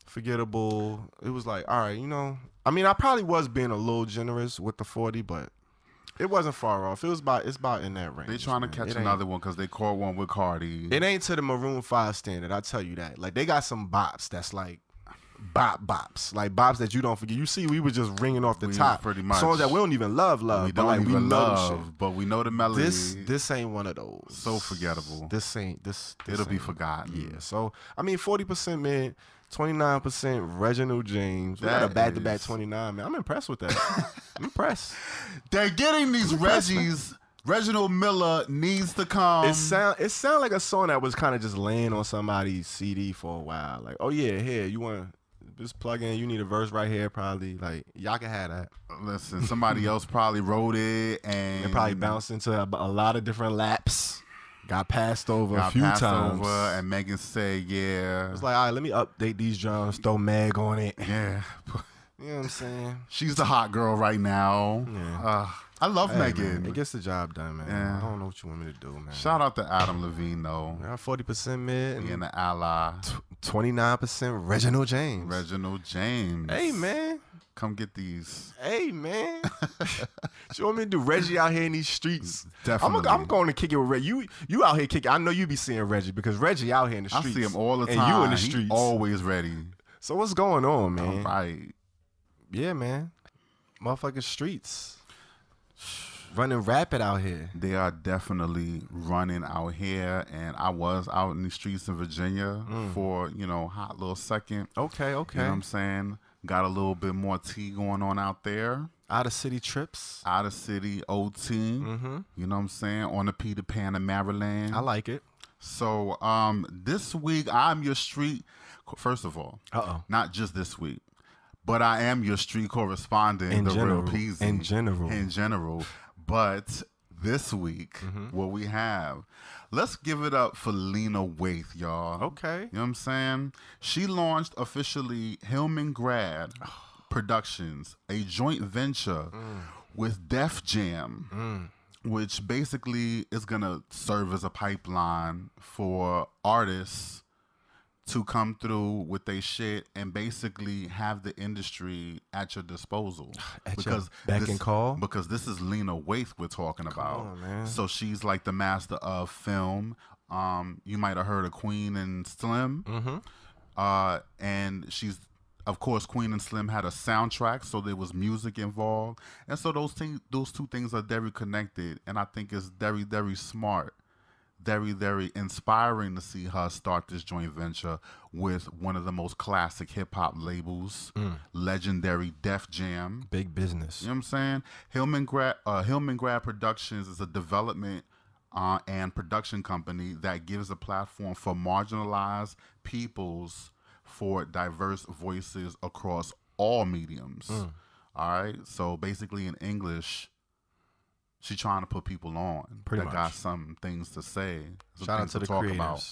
forgettable. It was like, all right, you know. I mean, I probably was being a little generous with the 40, but it wasn't far off. It's about in that range. They trying to catch another one because they caught one with Cardi. It ain't to the Maroon 5 standard, I tell you that. Like, they got some bops that's like bops. Like, bops that you don't forget. You see, we were just ringing off the top. Pretty much. Songs that we don't even love, we don't even love, but we know the melody. This ain't one of those. So forgettable. This It'll be forgotten. Yeah, so, I mean, 40% mid. 29% Reginald James. We got a back-to-back 29, man. I'm impressed with that. I'm impressed. They're getting these Reggies. Reginald Miller needs to come. It sound like a song that was kind of just laying on somebody's CD for a while. Like, oh yeah, here, you want to just plug in, you need a verse right here, probably. Like, y'all can have that. Listen, somebody else probably wrote it and probably bounced into a lot of different laps. Got passed over a few times. And Megan said, yeah. It's like, all right, let me update these drums, throw Meg on it. Yeah. You know what I'm saying? She's the hot girl right now. Yeah. I love Megan. Man, it gets the job done, man. Yeah. I don't know what you want me to do, man. Shout out to Adam Levine, though. 40% mid. Being the ally. 29% Reginald James. Reginald James. Hey, man. Come get these. Hey, man. What you want me to do? Reggie out here in these streets. Definitely. I'm going to kick it with Reggie. You out here kicking. I know you be seeing Reggie because Reggie out here in the streets. I see him all the time. And you in the streets. He always ready. So what's going on, man? All right. Yeah, man. Motherfucking streets. Running rapid out here. They are definitely running out here. And I was out in the streets in Virginia for, hot little second. Okay. You know what I'm saying? Got a little bit more tea going on out there. Out of city trips. Out of city OT. You know what I'm saying? On the Peter Pan in Maryland. I like it. So this week, I'm your street. First of all, not just this week, but I am your street correspondent, Real Peasy. In general. But this week, what we have, let's give it up for Lena Waithe, y'all. Okay. You know what I'm saying? She launched officially Hillman Grad Productions, a joint venture with Def Jam, which basically is going to serve as a pipeline for artists to come through with their shit and basically have the industry at your disposal. Because beck and call? Because this is Lena Waithe we're talking about. On, man. So she's like the master of film. You might have heard of Queen and Slim. And she's, of course, Queen and Slim had a soundtrack, so there was music involved. And so those two things are very connected. And I think it's very, very smart. Very, very inspiring to see her start this joint venture with one of the most classic hip-hop labels, legendary Def Jam. Big business. You know what I'm saying? Hillman Grad Productions is a development and production company that gives a platform for marginalized peoples for diverse voices across all mediums. All right? So basically in English, she's trying to put people on that got some things to say. Shout out to the creators. About.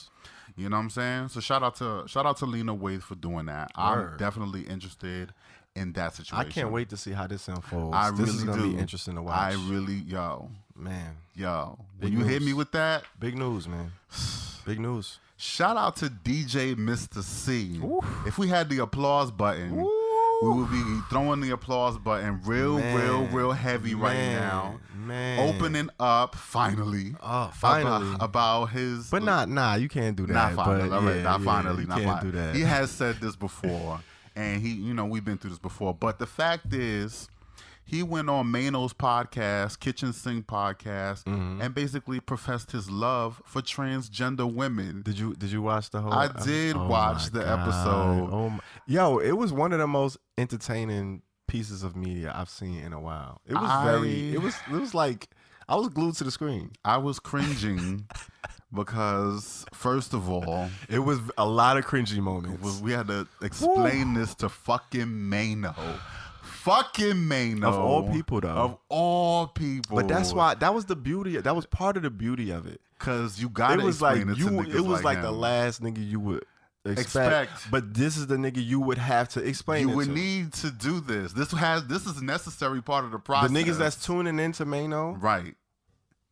You know what I'm saying? So shout out to Lena Waithe for doing that. I'm definitely interested in that situation. I can't wait to see how this unfolds. This is gonna be interesting to watch. Man. When you hit me with that, big news, man. Big news. Shout out to DJ Mr. C. Oof. If we had the applause button. Oof. We will be throwing the applause button real heavy right now. Man. Opening up, finally. About his... But you can't do that. Not finally. Not finally. You can't do that. He has said this before, and we've been through this before. But the fact is, he went on Mano's podcast, Kitchen Sink podcast, and basically professed his love for transgender women. Did you watch the whole? I did watch the episode. Yo, it was one of the most entertaining pieces of media I've seen in a while. It was It was like I was glued to the screen. I was cringing because, first of all, it was a lot of cringy moments. We had to explain this to fucking Mano. Fucking Mano. Of all people, though. Of all people. But that's why, that was the beauty. That was part of the beauty of it. Because you got to explain it to niggas. It was like him. The last nigga you would expect. But this is the nigga you would have to explain it to. You would need to do this. This is a necessary part of the process. The niggas that's tuning into Mano. Right.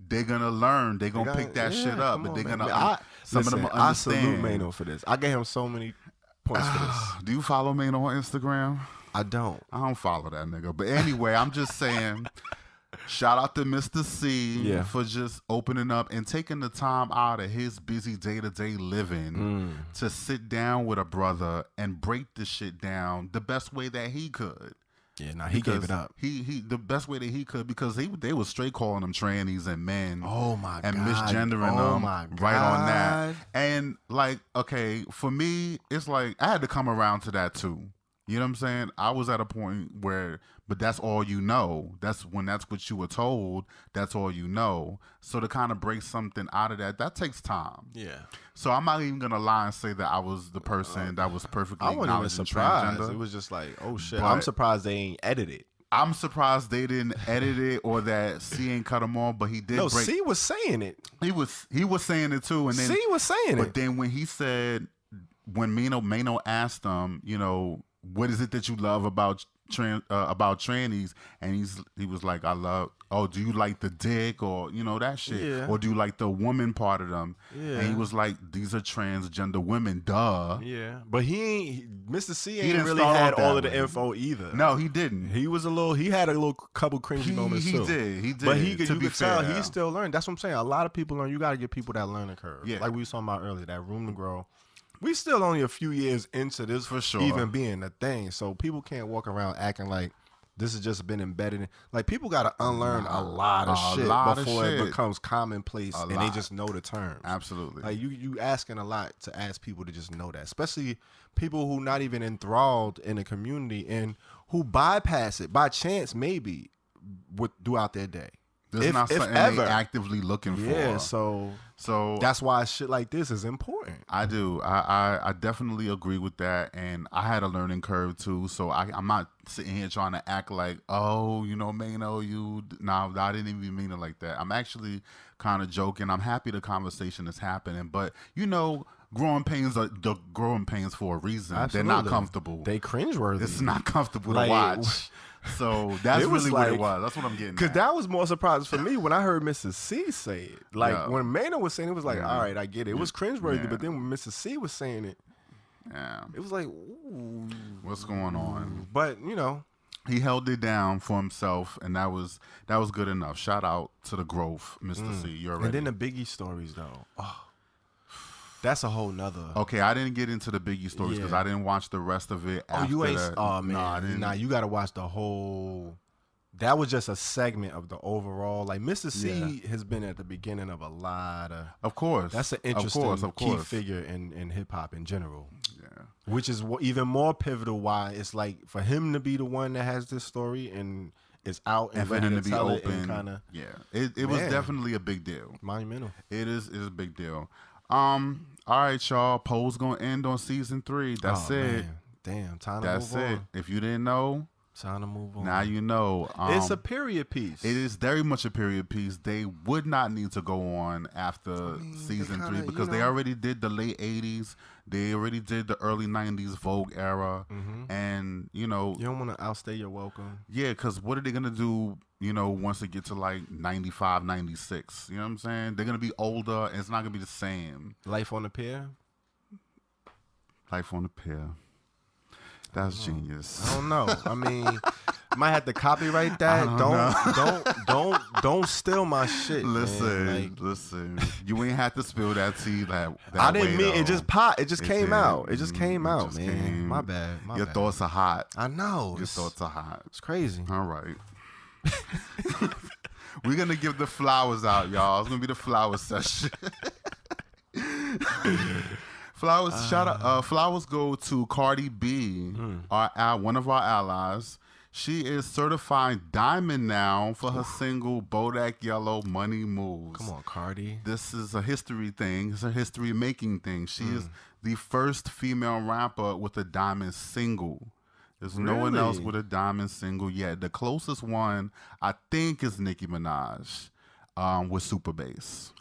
They're going to learn. They're going to pick that shit up. But they're going to... Some of them will understand. I salute Mano for this. I gave him so many points for this. Do you follow Mano on Instagram? I don't follow that nigga. But anyway, I'm just saying, shout out to Mr. C for just opening up and taking the time out of his busy day-to-day living to sit down with a brother and break this shit down the best way that he could. Yeah, he gave it up. He the best way that he could, because they was straight calling them trannies and men. Oh my god. And misgendering them right on that. And like, okay, for me, it's like I had to come around to that too. You know what I'm saying? I was at a point where, but that's all you know. That's what you were told. That's all you know. So to kind of break something out of that takes time. Yeah. So I'm not even gonna lie and say that I was the person that was perfectly. I wasn't even surprised. It was just like, oh shit. I'm surprised they ain't edited. I'm surprised they didn't edit it or that C ain't cut him off, but he did. No, C was saying it. He was saying it too, and then C was saying it. But then when he said, when Mano asked him, you know, what is it that you love about trannies, and he was like, I love. Oh, do you like the dick or you know that shit, or do you like the woman part of them? Yeah. And he was like, these are transgender women, duh. Yeah, but Mr. C ain't really had all of the info either. No, he didn't. He had a little couple cringy moments too. He did. But you could tell he still learned. That's what I'm saying. A lot of people learn. You got to give people that learning curve. Yeah. Like we was talking about earlier, that room to grow. We still only a few years into this for sure, even being a thing. So people can't walk around acting like this has just been embedded in. Like people got to unlearn a lot of shit before it becomes commonplace and they just know the terms. Absolutely. Like you asking a lot to ask people to just know that, especially people who not even enthralled in the community and who bypass it by chance maybe throughout their day. There's not something they actively looking for. Yeah, so that's why shit like this is important. I do. I definitely agree with that, and I had a learning curve too. So I'm not sitting here trying to act like, oh, you know, Mano, I didn't even mean it like that. I'm actually kind of joking. I'm happy the conversation is happening, but you know, growing pains are the growing pains for a reason. Absolutely. They're not comfortable. They cringeworthy. It's not comfortable to watch. So that's really what it was. That's what I'm getting at. Because that was more surprising for me when I heard Mrs. C say it. Like when Mano was saying it, was like, all right, I get it. It was cringeworthy, but then when Mrs. C was saying it, it was like, ooh. What's going on? But, you know. He held it down for himself, and that was good enough. Shout out to the growth, Mr. C. You're already. And then the Biggie stories, though. Oh. That's a whole nother. Okay, I didn't get into the Biggie stories because I didn't watch the rest of it. Oh, you ain't. Oh man, nah, you got to watch the whole. That was just a segment of the overall. Like Mr. C has been at the beginning of a lot of. Of course, that's an interesting key figure in hip hop in general. Yeah, which is even more pivotal. Why it's like for him to be the one that has this story and is out and for ready him to be tell open. It and kinda, it was definitely a big deal. Monumental. It is a big deal. All right, y'all. Poll's gonna end on season 3. That's it. Man. Damn, time to That's move on. it. If you didn't know, time to move on. Now you know. It's a period piece. It is very much a period piece. They would not need to go on after season 3 because they already did the late 80s. They already did the early 90s Vogue era. And, you know. You don't want to outstay your welcome. Yeah, because what are they going to do, you know, once they get to like 95, 96? You know what I'm saying? They're going to be older and it's not going to be the same. Life on the Pier? Life on the Pier. That's genius. I don't know. I mean, might have to copyright that. Don't steal my shit. Listen. You ain't have to spill that tea that I didn't mean though. it. Just popped. It just came out. It just came out, man. My bad. Your thoughts are hot. I know. Your thoughts are hot. It's crazy. All right. We're gonna give the flowers out, y'all. It's gonna be the flower session. Flowers, shout out. Flowers go to Cardi B, one of our allies. She is certified diamond now for her single Bodak Yellow Money Moves. Come on, Cardi. This is a history thing. It's a history making thing. She is the first female rapper with a diamond single. There's no one else with a diamond single yet. The closest one, I think, is Nicki Minaj with Super Bass.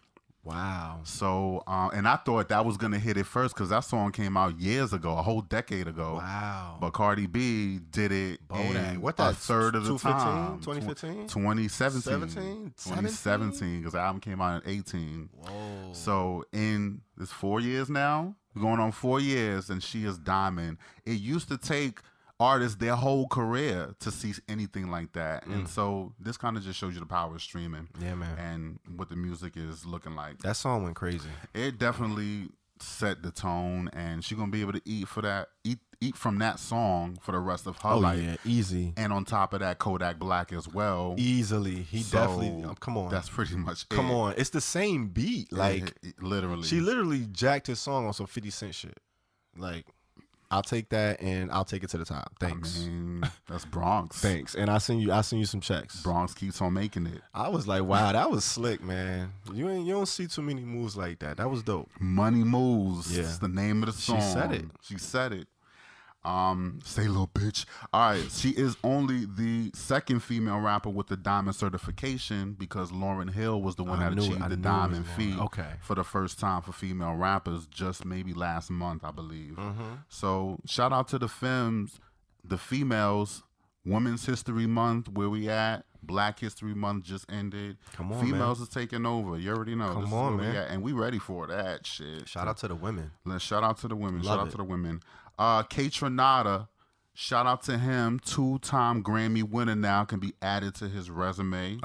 Wow. So, and I thought that was going to hit it first because that song came out years ago, a whole decade ago. Wow. But Cardi B did it in a third of the time. 2015? 2017. 2017 because the album came out in 18. Whoa. So, it's 4 years now, going on 4 years, and she is diamond. It used to take artists their whole career to see anything like that, and so this kind of just shows you the power of streaming. Yeah, man. And what the music is looking like. That song went crazy. It definitely set the tone, and she's gonna be able to eat from that song for the rest of her life. Yeah, easy. And on top of that, Kodak Black as well. Easily, he definitely. Come on, that's pretty much. Come on, it's the same beat. Like literally, she literally jacked his song on some 50 Cent shit. Like. I'll take that and I'll take it to the top. Thanks. I mean, that's Bronx. Thanks. And I send you some checks. Bronx keeps on making it. I was like, wow, that was slick, man. You don't see too many moves like that. That was dope. Money Moves. Yeah. It's the name of the song. She said it. Say little bitch. All right, she is only the second female rapper with the diamond certification because Lauryn Hill was the one that achieved the diamond feat for the first time for female rappers just maybe last month, I believe. So shout out to the femmes, the females. Women's History Month, where we at? Black History Month just ended. Come on, females man. is taking over. You already know. Come on, man. And we ready for that shit. Shout out to the women. Shout out to the women. Love shout out it. to the women. K Tronada, shout out to him. 2-time Grammy winner now, can be added to his resume.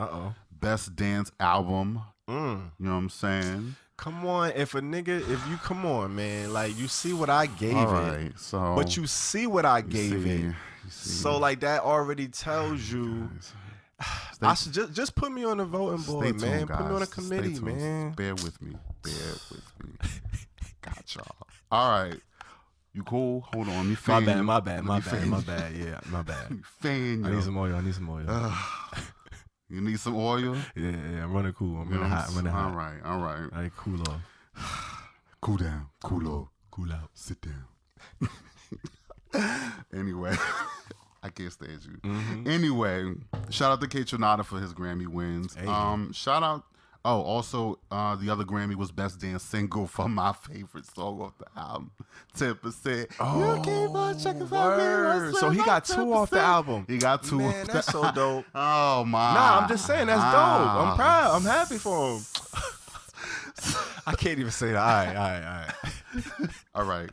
Best dance album. You know what I'm saying? Come on, if you come on, man, like you see what I gave it, so but you see what I gave it, so like that already tells you. I should just put me on the voting board, man. Put me on a committee, man. Bear with me. Got y'all. All right, you cool? Hold on, let me fan you. My bad. Yeah, my bad. Fan I need some oil. You need some oil? Yeah, I'm running cool. I'm running hot. All right. All right, cool off. Cool down. Cool out. Sit down. Anyway, I can't stand you. Anyway, shout out to K Tronada for his Grammy wins. Hey. Shout out. Oh, also, the other Grammy was Best Dance Single for my favorite song off the album, 10%. Word. So he got 2 off the album. He got 2 Man, off that's so dope. Oh, my. Nah, I'm just saying, that's dope. I'm proud. I'm happy for him. I can't even say that. All right.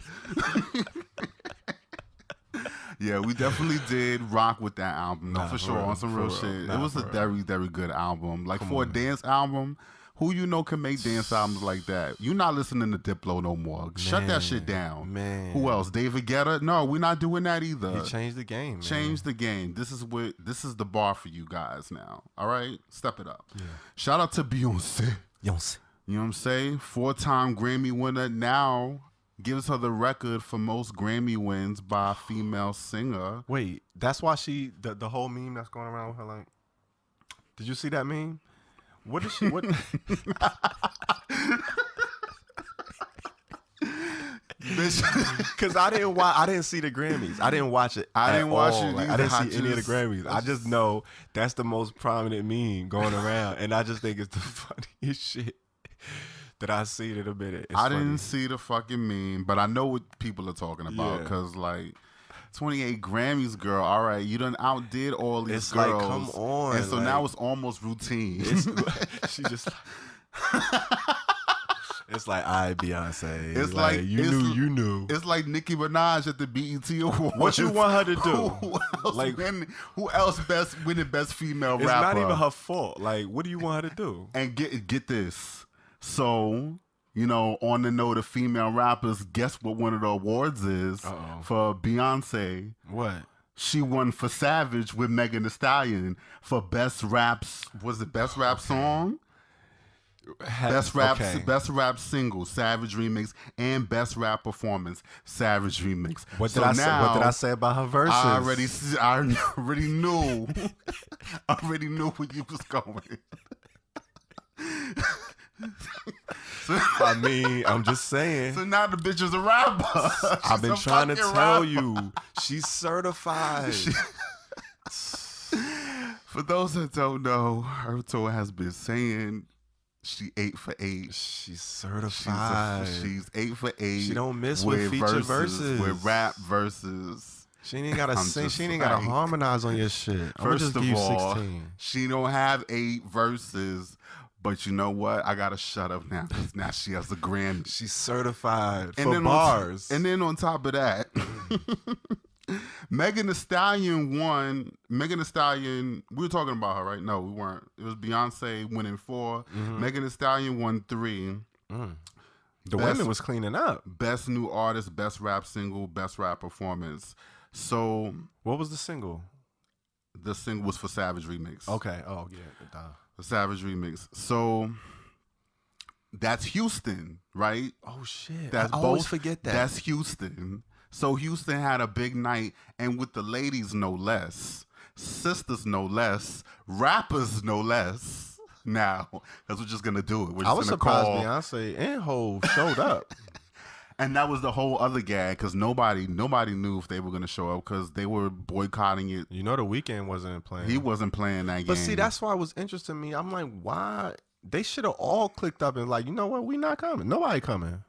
Yeah, we definitely did rock with that album. No, for sure. On some real shit. It was a very, very good album. Like, for a dance album, who you know can make dance albums like that? You're not listening to Diplo no more. Shut that shit down. Man. Who else? David Guetta? No, we're not doing that either. He changed the game, man. Change the game. This is the bar for you guys now. All right? Step it up. Yeah. Shout out to Beyonce. You know what I'm saying? 4-time Grammy winner now. Gives her the record for most Grammy wins by a female singer. Wait, that's why the whole meme that's going around with her, like, did you see that meme? What did she, what? Because I didn't see the Grammys. I didn't watch it. I didn't watch it. Like, I didn't see any of the Grammys. I just know that's the most prominent meme going around. And I just think it's the funniest shit that I see in a minute. I didn't see the fucking meme, but I know what people are talking about because, like, 28 Grammys, girl. All right, you done outdid all these girls. Like, come on. And so now it's almost routine. She just... It's like, Beyonce. It's like you knew. It's like Nicki Minaj at the BET Awards. What you want her to do? Who else winning best female rapper? It's not even her fault. Like, what do you want her to do? And get this. So, you know, on the note of female rappers, guess what one of the awards is for Beyonce? What? She won for Savage with Megan Thee Stallion for best raps. Was it best rap song? Best rap single, Savage remix, and best rap performance, Savage remix. What did I say about her verses? I already knew. I already knew where you was going. I mean, I'm just saying. So now the bitch is a rapper. I've been trying to tell you, she's certified. For those that don't know, EarthTone has been saying she 8 for 8. She's certified. She's 8 for 8. She don't miss with feature verses. With rap verses. She ain't gotta sing. She ain't gotta harmonize on your shit. First of all, 16. she don't have 8 verses. But you know what? I gotta shut up now because now she has a Grammy. She's certified for bars. And then on top of that, Megan Thee Stallion won. Megan Thee Stallion, we were talking about her, right? No, we weren't. It was Beyonce winning 4. Megan Thee Stallion won 3. The women was cleaning up. Best new artist, best rap single, best rap performance. So, what was the single? The single was for Savage remix. Okay. Oh yeah. The Savage remix. So that's Houston, right? Oh shit! That's I always forget that. That's Houston. So Houston had a big night, and with the ladies no less, sisters no less, rappers no less. Now, because we're just gonna do it. I was surprised Beyonce and Hov showed up. And that was the whole other gag because nobody knew if they were gonna show up because they were boycotting it. You know, The Weeknd wasn't playing. He wasn't playing that game. But see, that's why it was interesting to me. I'm like, why? They should have all clicked up and like, you know what? We not coming. Nobody coming.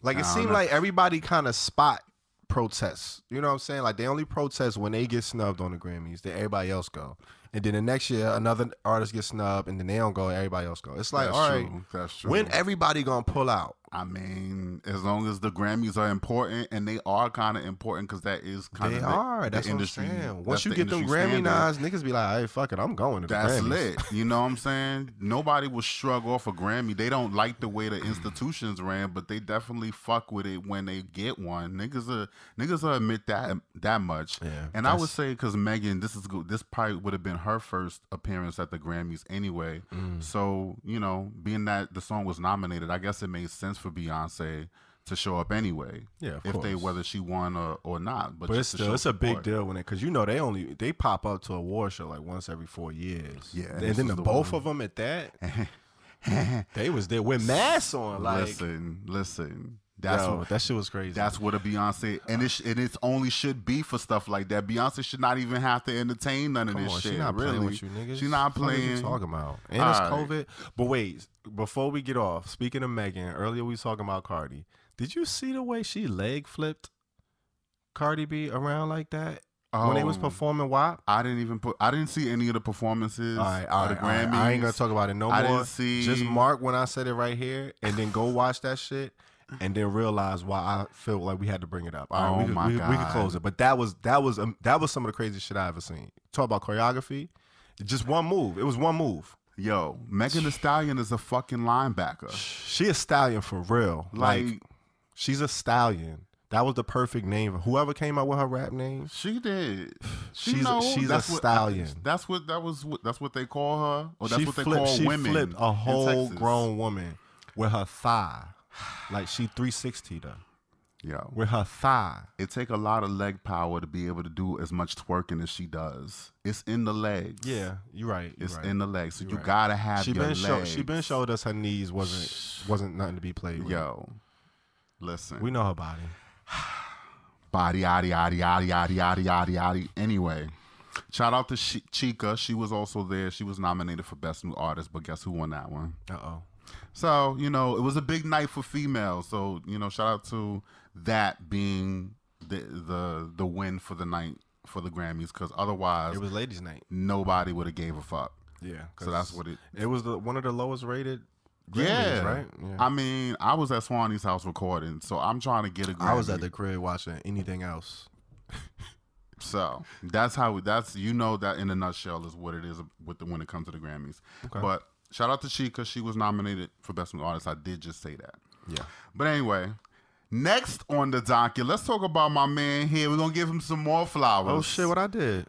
Like it seemed like everybody kind of spot protests. You know what I'm saying? Like they only protest when they get snubbed on the Grammys. Then everybody else go. And then the next year, another artist gets snubbed, and then they don't go, everybody else go. It's like, all right, that's true. When everybody gonna pull out? I mean, as long as the Grammys are important, and they are kind of important because that is kind of that's the industry. What I'm saying. Once you get them Grammy nods, niggas be like, hey, fuck it, I'm going to the Grammys. That's lit. You know what I'm saying? Nobody will shrug off a Grammy. They don't like the way the institutions ran, but they definitely fuck with it when they get one. Niggas will admit that much. Yeah, and I would say because Megan, this probably would have been her first appearance at the Grammys anyway. So you know, being that the song was nominated, I guess it made sense for Beyonce to show up anyway. Yeah, of course. Whether she won or not. But it's a big deal when because you know they pop up to a award show like once every 4 years. Yeah, and then both of them at that, they was there with masks on. Like, listen. That shit was crazy. That's what a Beyonce, and it only should be for stuff like that. Beyonce should not even have to entertain none of this shit. She's not playing with you niggas. She's not playing. What are you talking about? And it's COVID. But wait, before we get off, speaking of Megan, earlier we was talking about Cardi. Did you see the way she leg flipped Cardi B around like that? When they was performing WAP? I didn't see any of the performances. All right, the Grammys. I ain't gonna talk about it no more. I didn't see. Just mark when I said it right here, and then go watch that shit. And then realize why I feel like we had to bring it up. All right, we could close it. But that was some of the craziest shit I ever seen. Talk about choreography. Just one move. It was one move. Yo, Megan Thee Stallion is a fucking linebacker. She a stallion for real. Like she's a stallion. That was the perfect name. Whoever came up with her rap name, she did. She's a stallion. That's what they call her. Or that's what they call women. She flipped a whole grown woman with her thigh. Like she 360 though. Yo. With her thigh. It take a lot of leg power to be able to do as much twerking as she does. It's in the legs. Yeah, you're right. It's in the legs. So you gotta have your legs. She been showed us her knees wasn't nothing to be played with. Yo. Listen. We know her body. Body, yaddy, yaddy, yaddy, yaddy, yaddy, yaddy, yaddy. Anyway. Shout out to Chica. She was also there. She was nominated for Best New Artist, but guess who won that one? Uh-oh. So, you know, it was a big night for females. So, you know, shout out to that being the win for the night for the Grammys, because otherwise it was ladies' night. Nobody would have gave a fuck. Yeah. So that's what it was one of the lowest rated Grammys, right? Yeah. I mean, I was at Swanee's house recording, so I'm trying to get a Grammy. I was at the crib watching anything else. So that's you know that in a nutshell is what it is when it comes to the Grammys. Okay. But shout out to Chica. She was nominated for Best New Artist. I did just say that. Yeah. But anyway, next on the docket, let's talk about my man here. We're going to give him some more flowers. Oh, shit, what I did?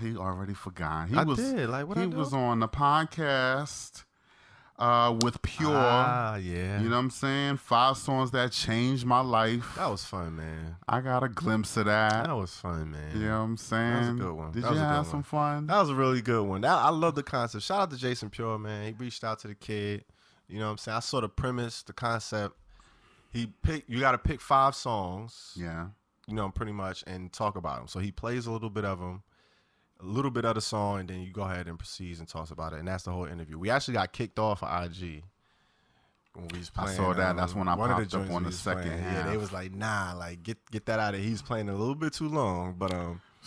He already forgot. He did. Was on the podcast with Pure. Yeah. You know what I'm saying? 5 songs that changed my life. That was fun, man. I got a glimpse of that. That was fun, man. You know what I'm saying? That was a good one. Did you have some fun? That was a really good one. I love the concept. Shout out to Jason Pure, man. He reached out to the kid. You know what I'm saying? I saw the premise, the concept. You got to pick 5 songs. Yeah. You know, pretty much, and talk about them. So he plays a little bit of them. A little bit of the song, and then you go ahead and proceed and talk about it. And that's the whole interview. We actually got kicked off of IG when we was playing. I saw that. That's when I popped up on the second half. Yeah, they was like, nah, like get that out of here. He's playing a little bit too long. But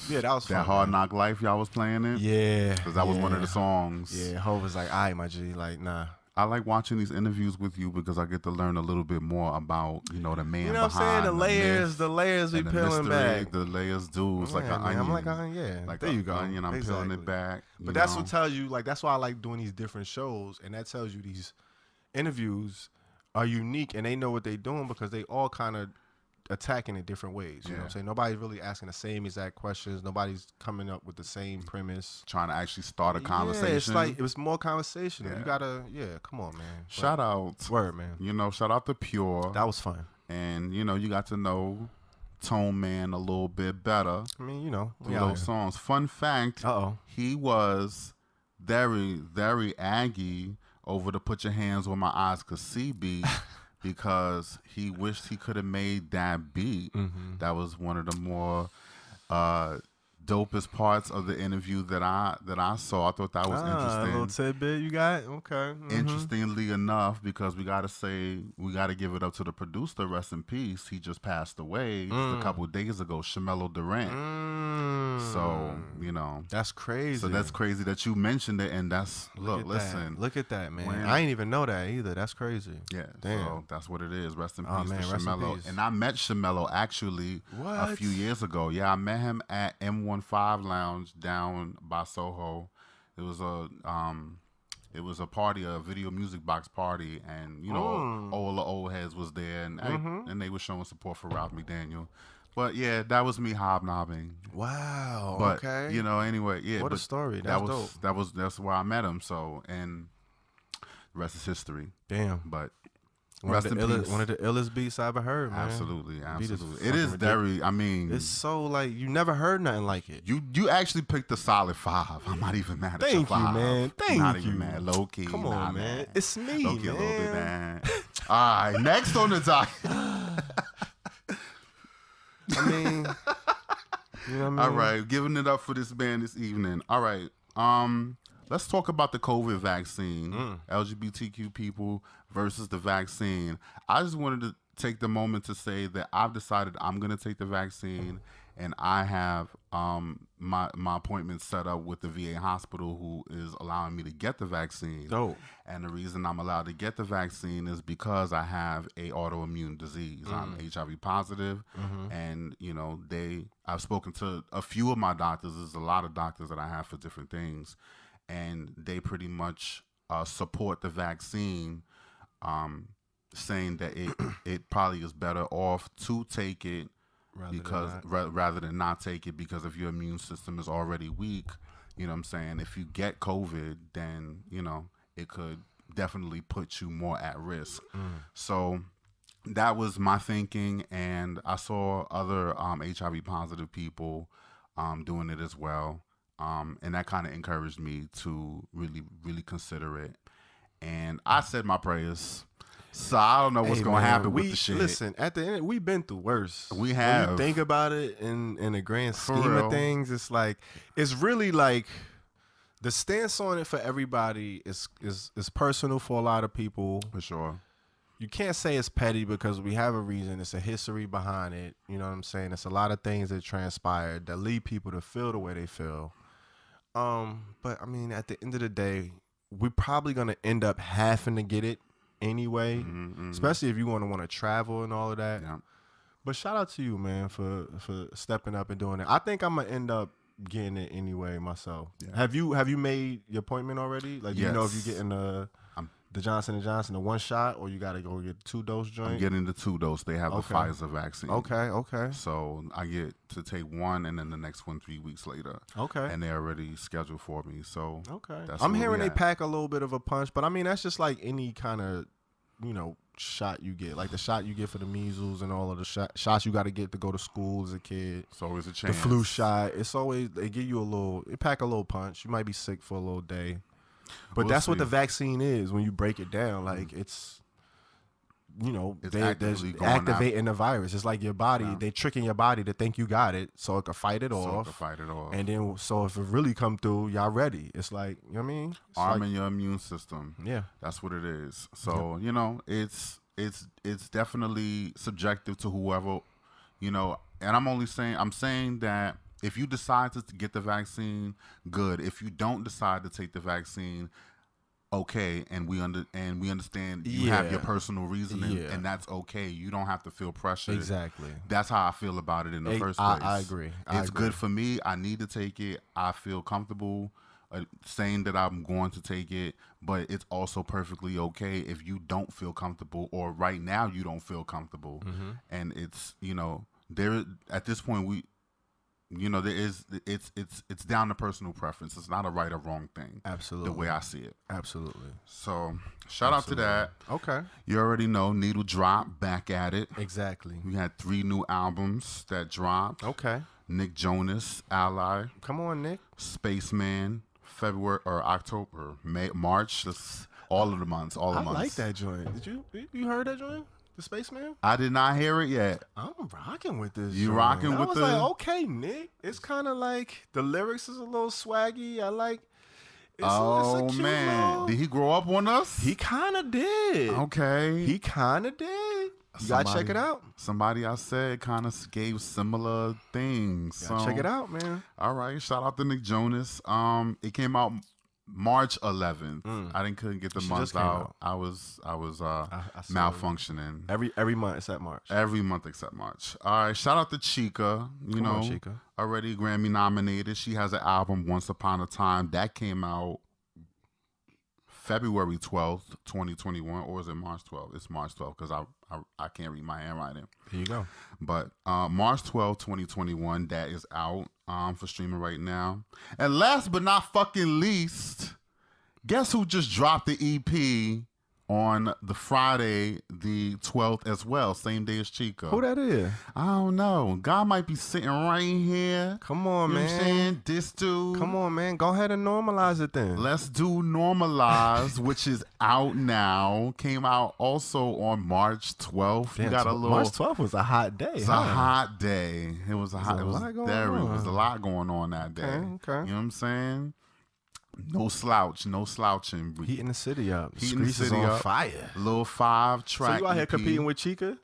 yeah, that was fun. That Hard Knock Life y'all was playing it? Yeah. Because that was one of the songs. Yeah, Ho was like, all right, my G, like, nah. I like watching these interviews with you because I get to learn a little bit more about, you know, the man behind. You know what I'm saying? The layers we peeling back. The layers do. It's like an onion. I'm like, yeah. Like there you go. Onion, I'm peeling it back. But that's what tells you, like, that's why I like doing these different shows. And that tells you these interviews are unique and they know what they're doing because they all kind of attacking in different ways. You know what I'm saying? Nobody's really asking the same exact questions. Nobody's coming up with the same premise. Trying to actually start a conversation. Yeah, it's like, it was more conversational. You gotta, come on, man. Shout out. Word, man. You know, shout out to Pure. That was fun. And, you know, you got to know Tone Man a little bit better. I mean, you know. Through those songs. Fun fact, he was very, very Aggie over the Put Your Hands Where My Eyes Could See beat because he wished he could have made that beat. That was one of the more dopest parts of the interview that I saw. I thought that was interesting. A little tidbit you got? Okay. Interestingly enough, because we got to give it up to the producer, rest in peace. He just passed away just a couple of days ago, Shamelo Durant. So, you know. That's crazy. So that's crazy that you mentioned it, and that's, Look at that, man. I ain't even know that either. That's crazy. Yeah, damn. So that's what it is. Rest in peace man, to rest in Shamelo. peace. And I met Shamelo actually a few years ago. Yeah, I met him at M15 Lounge down by Soho. It was a party, a video music box party, and you know, all the old heads was there, and they were showing support for Ralph McDaniel. But yeah, that was me hobnobbing. Wow. But, okay. you know, anyway, yeah. What a story. That's dope. That's where I met him. So, and the rest is history. Damn. But one of the illest beats I ever heard, man. Absolutely. It is very, I mean, it's so like you never heard nothing like it. You actually picked a solid 5. I'm not even mad at you. Thank you, man. Thank you. Not even mad. Low key. Come on, man. It's me, low key, man. A little bit, man. All right, next on the docket. I mean, you know what I mean? All right, giving it up for this band this evening. All right, let's talk about the COVID vaccine. LGBTQ people versus the vaccine. I just wanted to take the moment to say that I've decided I'm going to take the vaccine, and I have my appointment set up with the VA hospital who is allowing me to get the vaccine. Oh. And the reason I'm allowed to get the vaccine is because I have a autoimmune disease. I'm HIV positive, and you know I've spoken to a few of my doctors. There's a lot of doctors that I have for different things, and they pretty much support the vaccine, saying that it probably is better off to take it rather than not take it, because if your immune system is already weak, you know what I'm saying, if you get COVID, then you know it could definitely put you more at risk. So that was my thinking, and I saw other HIV positive people doing it as well, and that kind of encouraged me to really consider it. And I said my prayers. So I don't know what's going to happen with the shit. Listen, at the end, we've been through worse. We have. When you think about it in the grand scheme of things, it's like, it's really like the stance on it for everybody is personal for a lot of people. For sure. You can't say it's petty because we have a reason. It's a history behind it. You know what I'm saying? It's a lot of things that transpired that lead people to feel the way they feel. But I mean, at the end of the day, we're probably going to end up having to get it anyway, especially if you want to travel and all of that. Yeah. But shout out to you, man, for stepping up and doing it. I think I'm gonna end up getting it anyway myself. Yeah. Have you made your appointment already? Like, do you know if you're getting the Johnson & Johnson, the 1 shot, or you got to go get the 2-dose joint? I'm getting the 2-dose. They have the Pfizer vaccine. Okay. So I get to take one, and then the next one 3 weeks later. Okay. And they're already scheduled for me. So I'm hearing they pack a little bit of a punch, but I mean that's just like any kind of, you know, shot you get, like the shot you get for the measles and all of the shots you got to get to go to school as a kid. It's always a chance. The flu shot, it's always, they give you they pack a little punch. You might be sick for a little day. But that's what the vaccine is when you break it down. Like, it's, you know, they're activating the virus. It's like your body, they tricking your body to think you got it so it can fight it off. And then, so if it really come through, y'all ready. It's like, you know what I mean? It's arming your immune system. Yeah. That's what it is. So, you know, it's definitely subjective to whoever, you know, and I'm saying that if you decide to get the vaccine, good. If you don't decide to take the vaccine, okay, and we understand you have your personal reasoning, and that's okay. You don't have to feel pressure. Exactly. That's how I feel about it in the first place. I agree. It's good for me. I need to take it. I feel comfortable saying that I'm going to take it, but it's also perfectly okay if you don't feel comfortable, or right now you don't feel comfortable. And it's, you know, there at this point it's down to personal preference. It's not a right or wrong thing. Absolutely. The way I see it. Absolutely. So shout out to that. Okay. You already know, Needle Drop, back at it. Exactly. We had 3 new albums that dropped. Okay. Nick Jonas, Ally. Come on, Nick. Spaceman, March. All of the months. All the months. I like that joint. Did you heard that joint? The Spaceman? I did not hear it yet. I'm rocking with this. You joint. rocking I with was the? like, okay, Nick. It's kind of like the lyrics is a little swaggy. I like. It's a cute man, little, did he grow up on us? He kind of did. Okay. He kind of did. You gotta check it out. Somebody I said kind of gave similar things. Check it out, man. All right. Shout out to Nick Jonas. It came out March 11th. I couldn't get the month out. I was malfunctioning. Every month except March. Every month except March. All right. Shout out to Chica. You know, Chica. Already Grammy nominated. She has an album, Once Upon a Time, that came out February 12th, 2021, or is it March 12th? It's March 12th because I can't read my handwriting. Here you go. But March 12th, 2021, that is out for streaming right now. And last but not fucking least, guess who just dropped the EP on the Friday, the 12th as well, same day as Chica. Who that is? I don't know. God might be sitting right here. Come on, you know man. What I'm saying? This dude. Come on, man. Go ahead and normalize it then. Let's do Normalize, which is out now. Came out also on March 12th. Damn, we got a little. March 12th was a hot day. It's a hot day. It was a hot. It was a lot going on that day. Okay. You know what I'm saying? No slouching. Heating the city up. Heating the city on up. Fire. Little 5-track. So you out here EP. competing with Chica?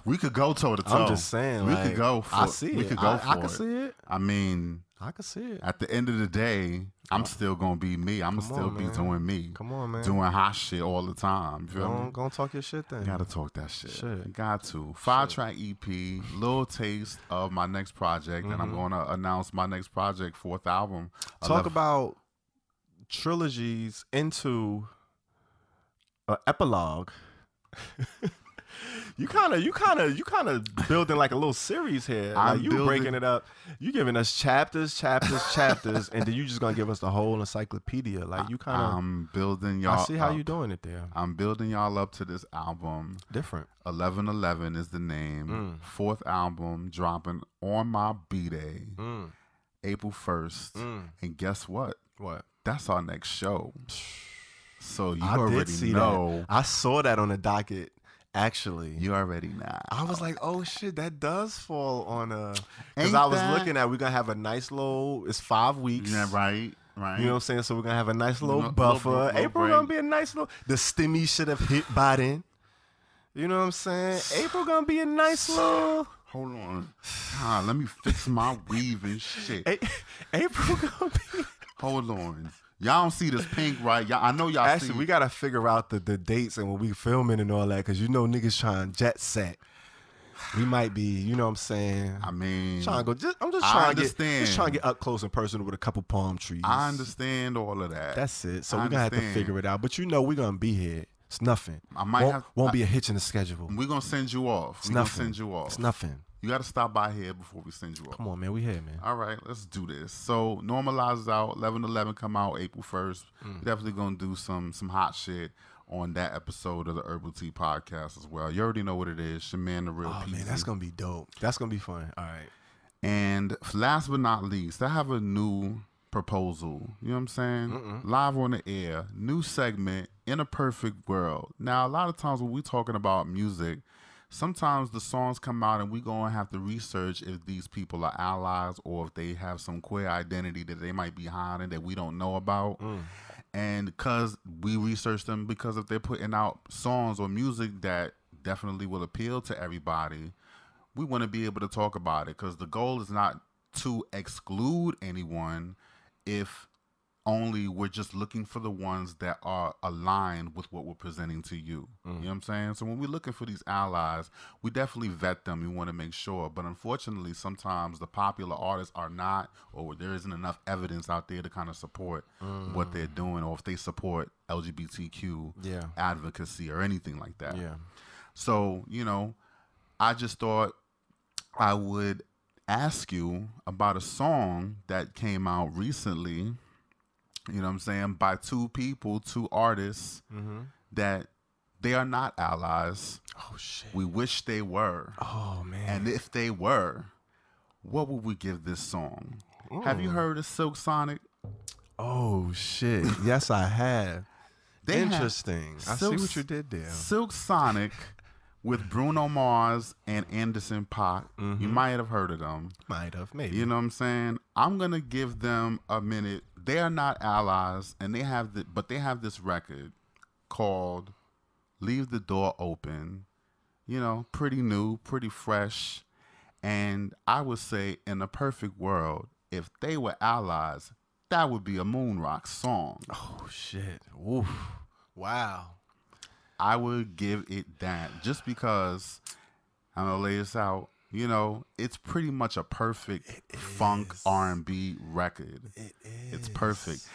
We could go toe to toe. I'm just saying. We could go for it. I see it. We could go for it. I can see it. I mean, I can see it. At the end of the day, I'm still gonna be me. I'm gonna still be doing me. Come on, man. Doing hot shit all the time. You feel me? Gonna talk your shit then. Gotta talk that shit. Got to. 5-track EP, little taste of my next project, and I'm gonna announce my next project, 4th album. Talk about trilogies into an epilogue. You kind of building like a little series here. Like you breaking it up. You giving us chapters, and then you just gonna give us the whole encyclopedia. Like you kind of. I'm building y'all. I see how you doing it there. I'm building y'all up to this album. Different. 1111 is the name. 4th album dropping on my B-Day, April 1st. And guess what? What? That's our next show. So you I already know. That. I saw that on the docket. Actually, you already know. I was like, oh shit, that does fall on a. Because I was looking at, we're gonna have a nice little. It's 5 weeks. Yeah, right. You know what I'm saying? So we're gonna have a nice little buffer. April gonna be a nice little. The stimmy should have hit by then. You know what I'm saying? April gonna be a nice little. Hold on. Let me fix my weave and shit. April gonna be. Hold on. Y'all don't see this pink, right? I know y'all Actually, see. we got to figure out the dates and when we filming and all that, because you know niggas trying jet set. We might be, you know what I'm saying? I mean, I'm just trying to get up close and personal with a couple palm trees. I understand all of that. That's it. So we're going to have to figure it out. But you know we're going to be here. It's nothing. Won't be a hitch in the schedule. We're going to send you off. It's nothing. It's nothing. You got to stop by here before we send you off. Come on, man. We here, man. All right, let's do this. So, Normalize is out. 11/11 come out April 1st. We're definitely going to do some hot shit on that episode of the Herbal Tea Podcast as well. You already know what it is. Your man, The Real Peasy. Man, that's going to be dope. That's going to be fun. All right. And last but not least, I have a new proposal. You know what I'm saying? Live on the air. New segment, In a Perfect World. Now, a lot of times when we're talking about music, sometimes the songs come out and we're going to have to research if these people are allies or if they have some queer identity that they might be hiding that we don't know about. And because we research them, because if they're putting out songs or music that definitely will appeal to everybody, we want to be able to talk about it, because the goal is not to exclude anyone if only we're just looking for the ones that are aligned with what we're presenting to you. You know what I'm saying? So when we're looking for these allies, we definitely vet them. We want to make sure. But unfortunately, sometimes the popular artists are not, or there isn't enough evidence out there to kind of support what they're doing, or if they support LGBTQ advocacy or anything like that. Yeah. So, you know, I just thought I would ask you about a song that came out recently, you know what I'm saying, by two artists that they are not allies. Oh, shit. We wish they were. Oh, man. And if they were, what would we give this song? Have you heard of Silk Sonic? Oh, shit. Yes, I have. Interesting. I see what you did there. Silk Sonic with Bruno Mars and Anderson .Paak. Mm-hmm. You might have heard of them. Might have, maybe. You know what I'm saying? I'm gonna give them a minute. They are not allies, and they have this record called "Leave the Door Open." You know, pretty new, pretty fresh, and I would say, in a perfect world, if they were allies, that would be a Moon Rock song. Oh shit! Oof. Wow. I would give it that just because I'm gonna lay this out. You know, it's pretty much a perfect funk R&B record. It is. It's perfect.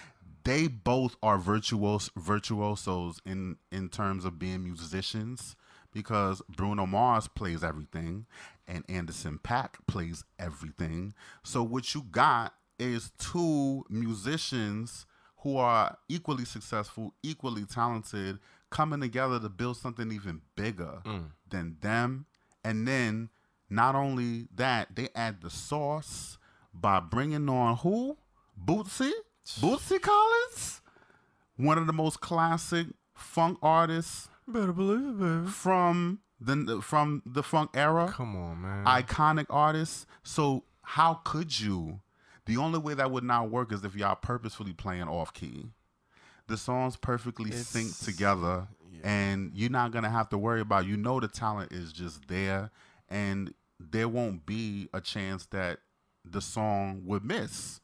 They both are virtuosos in terms of being musicians, because Bruno Mars plays everything and Anderson .Paak plays everything. So what you got is two musicians who are equally successful, equally talented, coming together to build something even bigger than them. And then not only that, they add the sauce by bringing on who? Bootsy Collins, one of the most classic funk artists. Better believe it, baby. From the funk era. Come on, man. Iconic artists. So how could you? The only way that would not work is if y'all purposefully playing off key. The songs perfectly sync together, and you're not gonna have to worry about. You know the talent is just there, and there won't be a chance that the song would miss.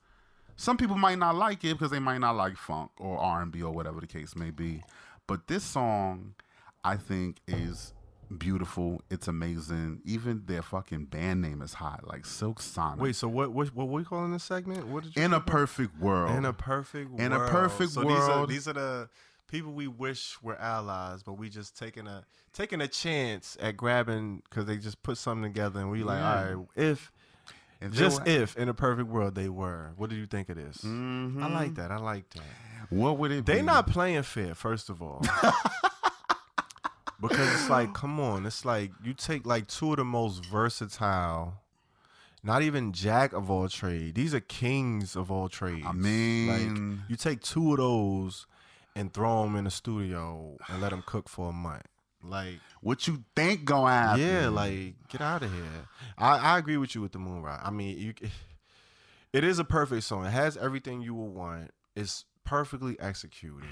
Some people might not like it because they might not like funk or R&B or whatever the case may be. But this song, I think, is beautiful. It's amazing. Even their fucking band name is hot, like Silk Sonic. Wait, so what we calling this segment? What did you In a Perfect World. In a perfect world. In a perfect world. These are the people we wish were allies, but we just taking a chance at grabbing because they just put something together, and we like, all right, if in a perfect world they were. What do you think it is? Mm-hmm. I like that. What would it be? They not playing fair, first of all. Because it's like, come on, it's like you take like two of the most versatile, not even jack of all trades. These are kings of all trades. I mean, like you take two of those and throw them in the studio and let them cook for a month. Like, what you think gonna happen? Yeah, like, get out of here. I agree with you with the Moon Rock. I mean, it is a perfect song. It has everything you would want. It's perfectly executed.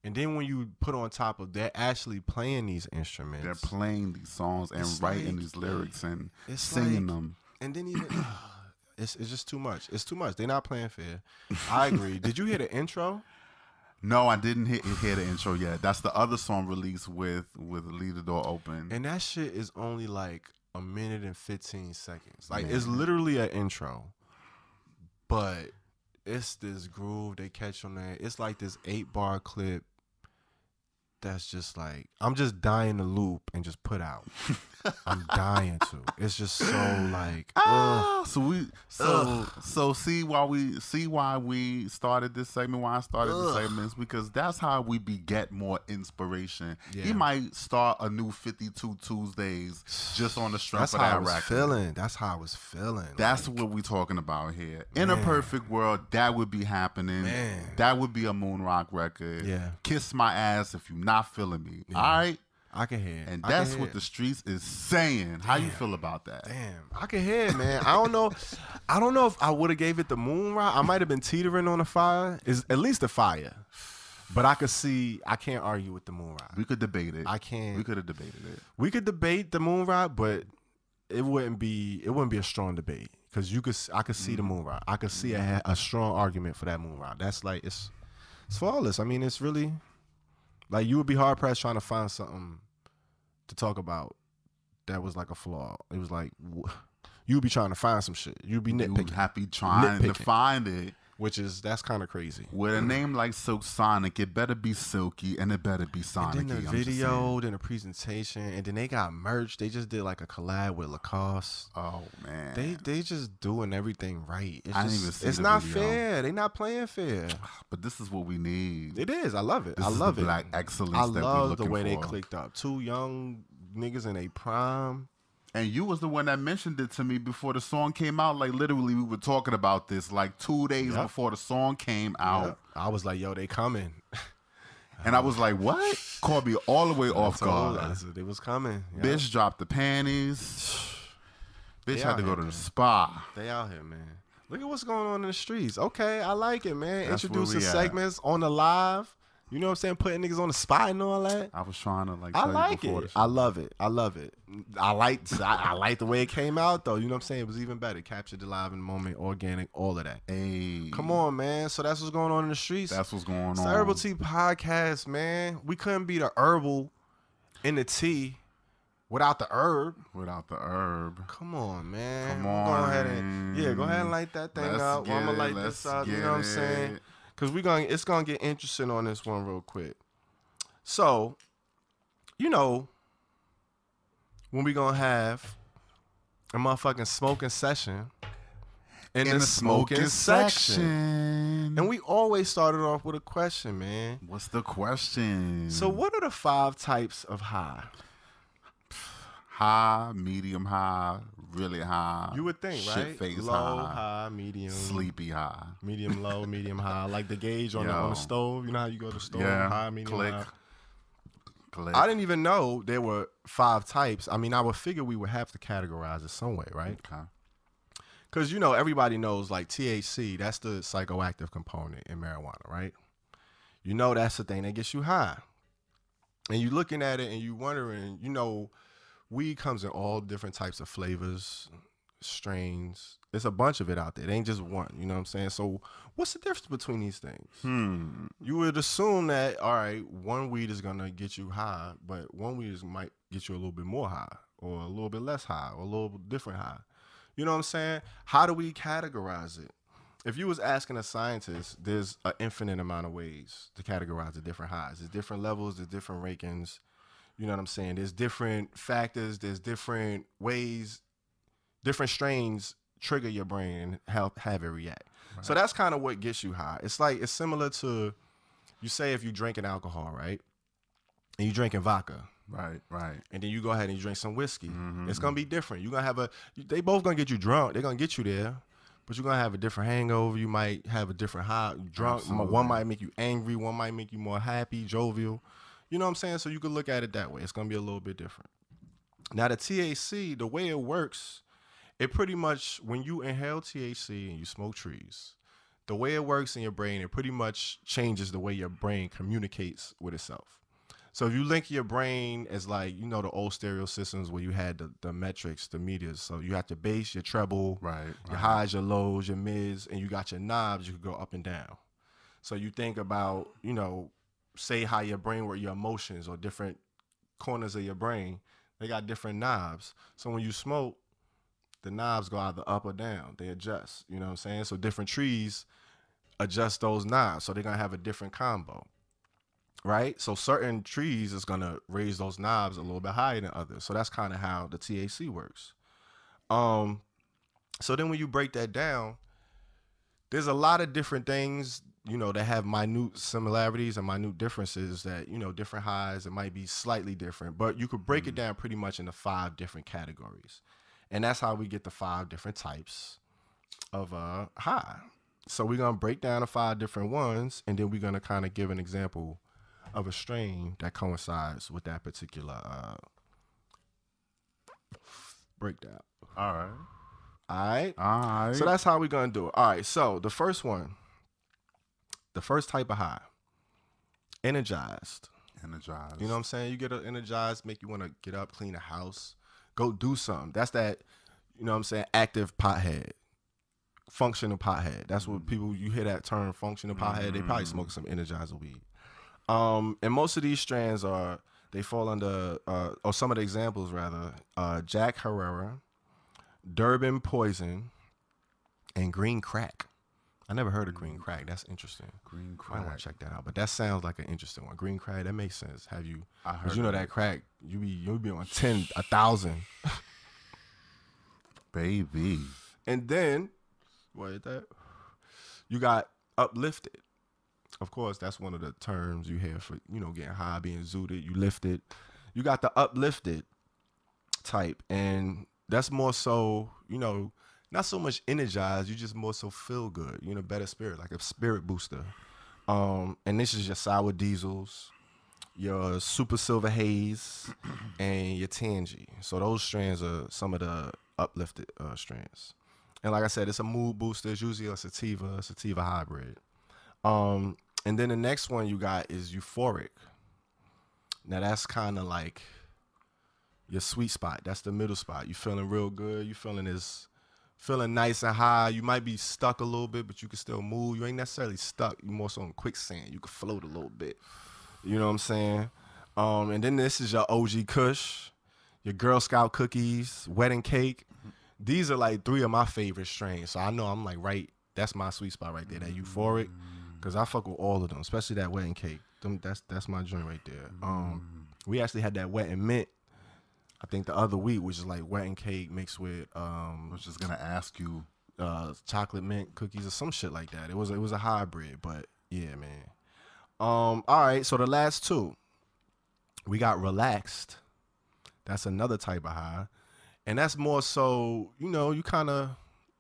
And then when you put on top of that, actually playing these instruments. They're playing these songs and writing these lyrics and like, singing them. And then even, it's just too much. It's too much. They're not playing fair. I agree. Did you hear the intro? No, I didn't hear the intro yet. That's the other song released with Leave the Door Open. And that shit is only like a minute and 15 seconds. Like, it's literally an intro. But it's this groove they catch on there. It's like this 8-bar clip that's just like, I'm just dying to loop and just put out. I'm dying to. It's just so like, so see why we started this segment. Why I started this segment is because that's how we beget more inspiration. Yeah. He might start a new 52 Tuesdays just on the strength of that record. That's how I was feeling. That's what we talking about here. In a perfect world, that would be happening. Man. That would be a Moon Rock record. Yeah. Kiss my ass if you're not feeling me. Yeah. All right. I can hear it. And that's what the streets is saying. How you feel about that? Damn. I can hear it, man. I don't know if I would have gave it the Moon Rock. I might have been teetering on the fire. Is at least the fire. But I can't argue with the Moon Rock. We could debate it. We could have debated it. We could debate the Moon Rock, but it wouldn't be a strong debate. Because I could see the Moon Rock. I could see a strong argument for that Moon Rock. That's like it's flawless. I mean, it's really like you would be hard pressed trying to find something to talk about that was like a flaw. It was like you'd be trying to find some shit. You'd be nitpicking. You'd happy trying to find it. That's kind of crazy. With a name like Silk Sonic, it better be silky and it better be sonic. And then the video, then the presentation, and then they got merch. They just did like a collab with Lacoste. Oh man, they just doing everything right. It's not fair. They not playing fair. But this is what we need. It is. I love it. This is the black excellence. I love the way they clicked up. Two young niggas in a prime. And you was the one that mentioned it to me before the song came out. Like, literally, we were talking about this like 2 days before the song came out. I was like, yo, they coming. And I was like, what? Caught me all the way off guard. It was coming. Yeah. Bitch dropped the panties. Bitch had to go to the spa. They out here, man. Look at what's going on in the streets. Okay, I like it, man. That's Introducing segments on the live. You know what I'm saying? Putting niggas on the spot and all that. I was trying to I like it. I love it. I love it. I like the way it came out though. You know what I'm saying? It was even better. Captured the live in the moment, organic, all of that. Hey. Come on, man. So that's what's going on in the streets. That's what's going on. It's the Herbal Tea Podcast, man. We couldn't be the herbal in the tea without the herb. Without the herb. Come on, man. Come on. Go ahead and light that thing up. I'm gonna light this up. You know what I'm saying? Because it's gonna get interesting on this one real quick. So, you know, when we gonna have a motherfucking smoking session in the smoking section. And we always started off with a question, man. What's the question? So what are the 5 types of high? High, medium high, really high. You would think, right? Shit-face low, high, medium. Sleepy high. Medium low, medium high. Like the gauge on the stove. You know how you go to the stove? Yeah. High, medium, Click. high. Click. I didn't even know there were 5 types. I mean, I would figure we would have to categorize it some way, right? Okay. Because, you know, everybody knows, like, THC, that's the psychoactive component in marijuana, right? You know that's the thing that gets you high. And you looking at it and you wondering, you know, weed comes in all different types of flavors, strains. There's a bunch of it out there. It ain't just one, you know what I'm saying? So what's the difference between these things? You would assume that, all right, one weed is going to get you high, but one weed might get you a little bit more high or a little bit less high or a little different high. You know what I'm saying? How do we categorize it? If you was asking a scientist, there's an infinite amount of ways to categorize the different highs. There's different levels, there's different rankings. You know what I'm saying? There's different factors, there's different ways, different strains trigger your brain and have it react. Right. So that's kind of what gets you high. It's similar to, you say if you drinking alcohol, right? And you drinking vodka. Right. And then you go ahead and you drink some whiskey. It's going to be different. You're going to they both going to get you drunk. They're going to get you there. But you're going to have a different hangover. You might have a different high, drunk. Absolutely. One might make you angry. One might make you more happy, jovial. You know what I'm saying? So you could look at it that way. It's going to be a little bit different. Now, the THC, the way it works, it pretty much, when you inhale THC and you smoke trees, the way it works in your brain, it pretty much changes the way your brain communicates with itself. So if you link your brain as like, you know, the old stereo systems where you had the metrics, the meters. So you have your bass, your treble, your highs, your lows, your mids, and you got your knobs. You could go up and down. So you think about, you know, say how your brain works, your emotions or different corners of your brain, they got different knobs. So when you smoke, the knobs go either up or down. They adjust, you know what I'm saying? So different trees adjust those knobs. So they're going to have a different combo, right? So certain trees is going to raise those knobs a little bit higher than others. So that's kind of how the THC works. So then when you break that down, there's a lot of different things, you know, that have minute similarities and minute differences that, you know, different highs, it might be slightly different, but you could break it down pretty much into 5 different categories. And that's how we get the 5 different types of high. So we're going to break down the 5 different ones, and then we're going to kind of give an example of a strain that coincides with that particular breakdown. All right. All right. So that's how we're going to do it. All right. So the first one, the first type of high, energized. You know what I'm saying? You get energized, make you want to get up, clean the house, go do something. That's that, you know what I'm saying, active pothead, functional pothead. That's what people, you hear that term, functional pothead, they probably smoke some energizer weed. And most of these strands they fall under, or some of the examples rather, Jack Herrera, Durban Poison, and Green Crack. I never heard of Green Crack. That's interesting. Green Crack. I want to check that out. But that sounds like an interesting one. Green Crack, that makes sense. Have you? Because you know that crack, you be on 1,000. Baby. And then, what is that? You got uplifted. Of course, that's one of the terms you hear for, you know, getting high, being zooted. You lifted. You got the uplifted type. And that's more so, you know, not so much energized, you just more so feel good. You're in a better spirit, like a spirit booster. And this is your sour diesels, your super silver haze, and your tangy. So those strands are some of the uplifted strands. And like I said, it's a mood booster. It's usually a sativa hybrid. And then the next one you got is euphoric. Now that's kind of like your sweet spot. That's the middle spot. You feeling real good. You feeling nice and high. You might be stuck a little bit, but you can still move. You ain't necessarily stuck. You more so on quicksand. You can float a little bit. You know what I'm saying? And then this is your OG Kush, your Girl Scout cookies, wedding cake. These are like 3 of my favorite strains. So I know I'm like that's my sweet spot right there, that euphoric. Because I fuck with all of them, especially that wedding cake. That's my joint right there. We actually had that wet and mint, I think the other week, which is like wedding cake mixed with I was just gonna ask you, chocolate mint cookies or some shit like that. It was a hybrid, but yeah, man. All right, so the last 2, we got relaxed. That's another type of high, and that's more so, you kind of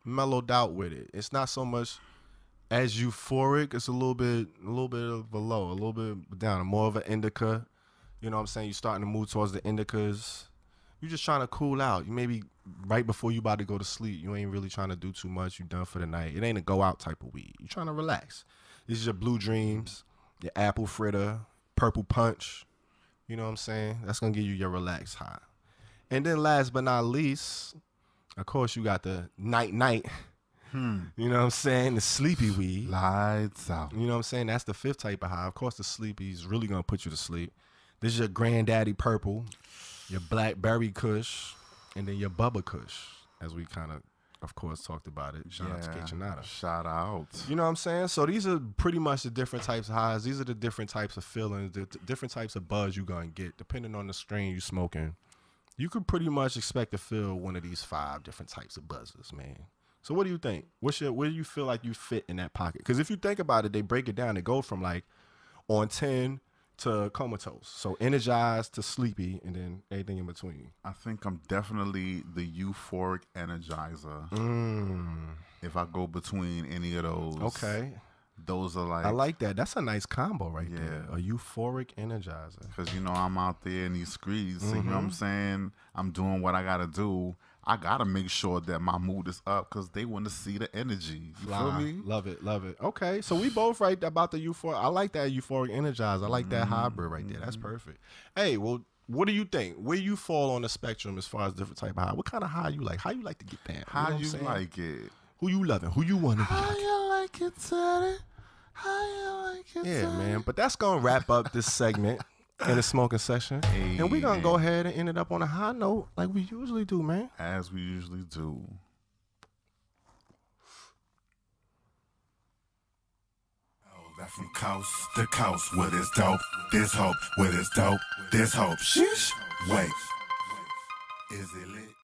mellowed out with it. It's not so much as euphoric. It's a little bit of a low, a little bit down, more of an indica. You know what I'm saying? You're starting to move towards the indicas. You're just trying to cool out. You maybe right before you about to go to sleep. You ain't really trying to do too much. You done for the night. It ain't a go out type of weed. You trying to relax. This is your Blue Dreams, your Apple Fritter, Purple Punch. You know what I'm saying? That's going to give you your relaxed high. And then last but not least, of course, you got the night. You know what I'm saying? The sleepy weed. Lights out. You know what I'm saying? That's the 5th type of high. Of course, the sleepy is really going to put you to sleep. This is your Granddaddy Purple, your Blackberry Kush, and then your Bubba Kush, as we kind of course, talked about it. Shout out to Kitchenada. Shout out. You know what I'm saying? So these are pretty much the different types of highs. These are the different types of feelings, the different types of buzz you're going to get, depending on the strain you're smoking. You could pretty much expect to feel one of these 5 different types of buzzes, man. So what do you think? Where do you feel like you fit in that pocket? Because if you think about it, they break it down. They go from like on 10 to comatose. So energized to sleepy, and then everything in between. I think I'm definitely the euphoric energizer. If I go between any of those. Okay. Those are like. I like that. That's a nice combo right there. A euphoric energizer. Because, I'm out there in these streets. You know what I'm saying? I'm doing what I got to do. I got to make sure that my mood is up because they want to see the energy. You feel me? Love it. Okay, so we both right about the euphoric. I like that euphoric energizer. I like that hybrid right there. That's perfect. Hey, well, what do you think? Where you fall on the spectrum as far as different type of high? What kind of high you like? How you like to get down? How you like it? Who you loving? Who you want to be? How you like it, Teddy? How you like it, Yeah, man. But that's going to wrap up this segment in the Smokin Section. Hey, and we're going to go ahead and end it up on a high note like we usually do, man. As we usually do. That from coast to coast with this dope, this hope, with this dope, this hope. Sheesh. Wait. Is it lit?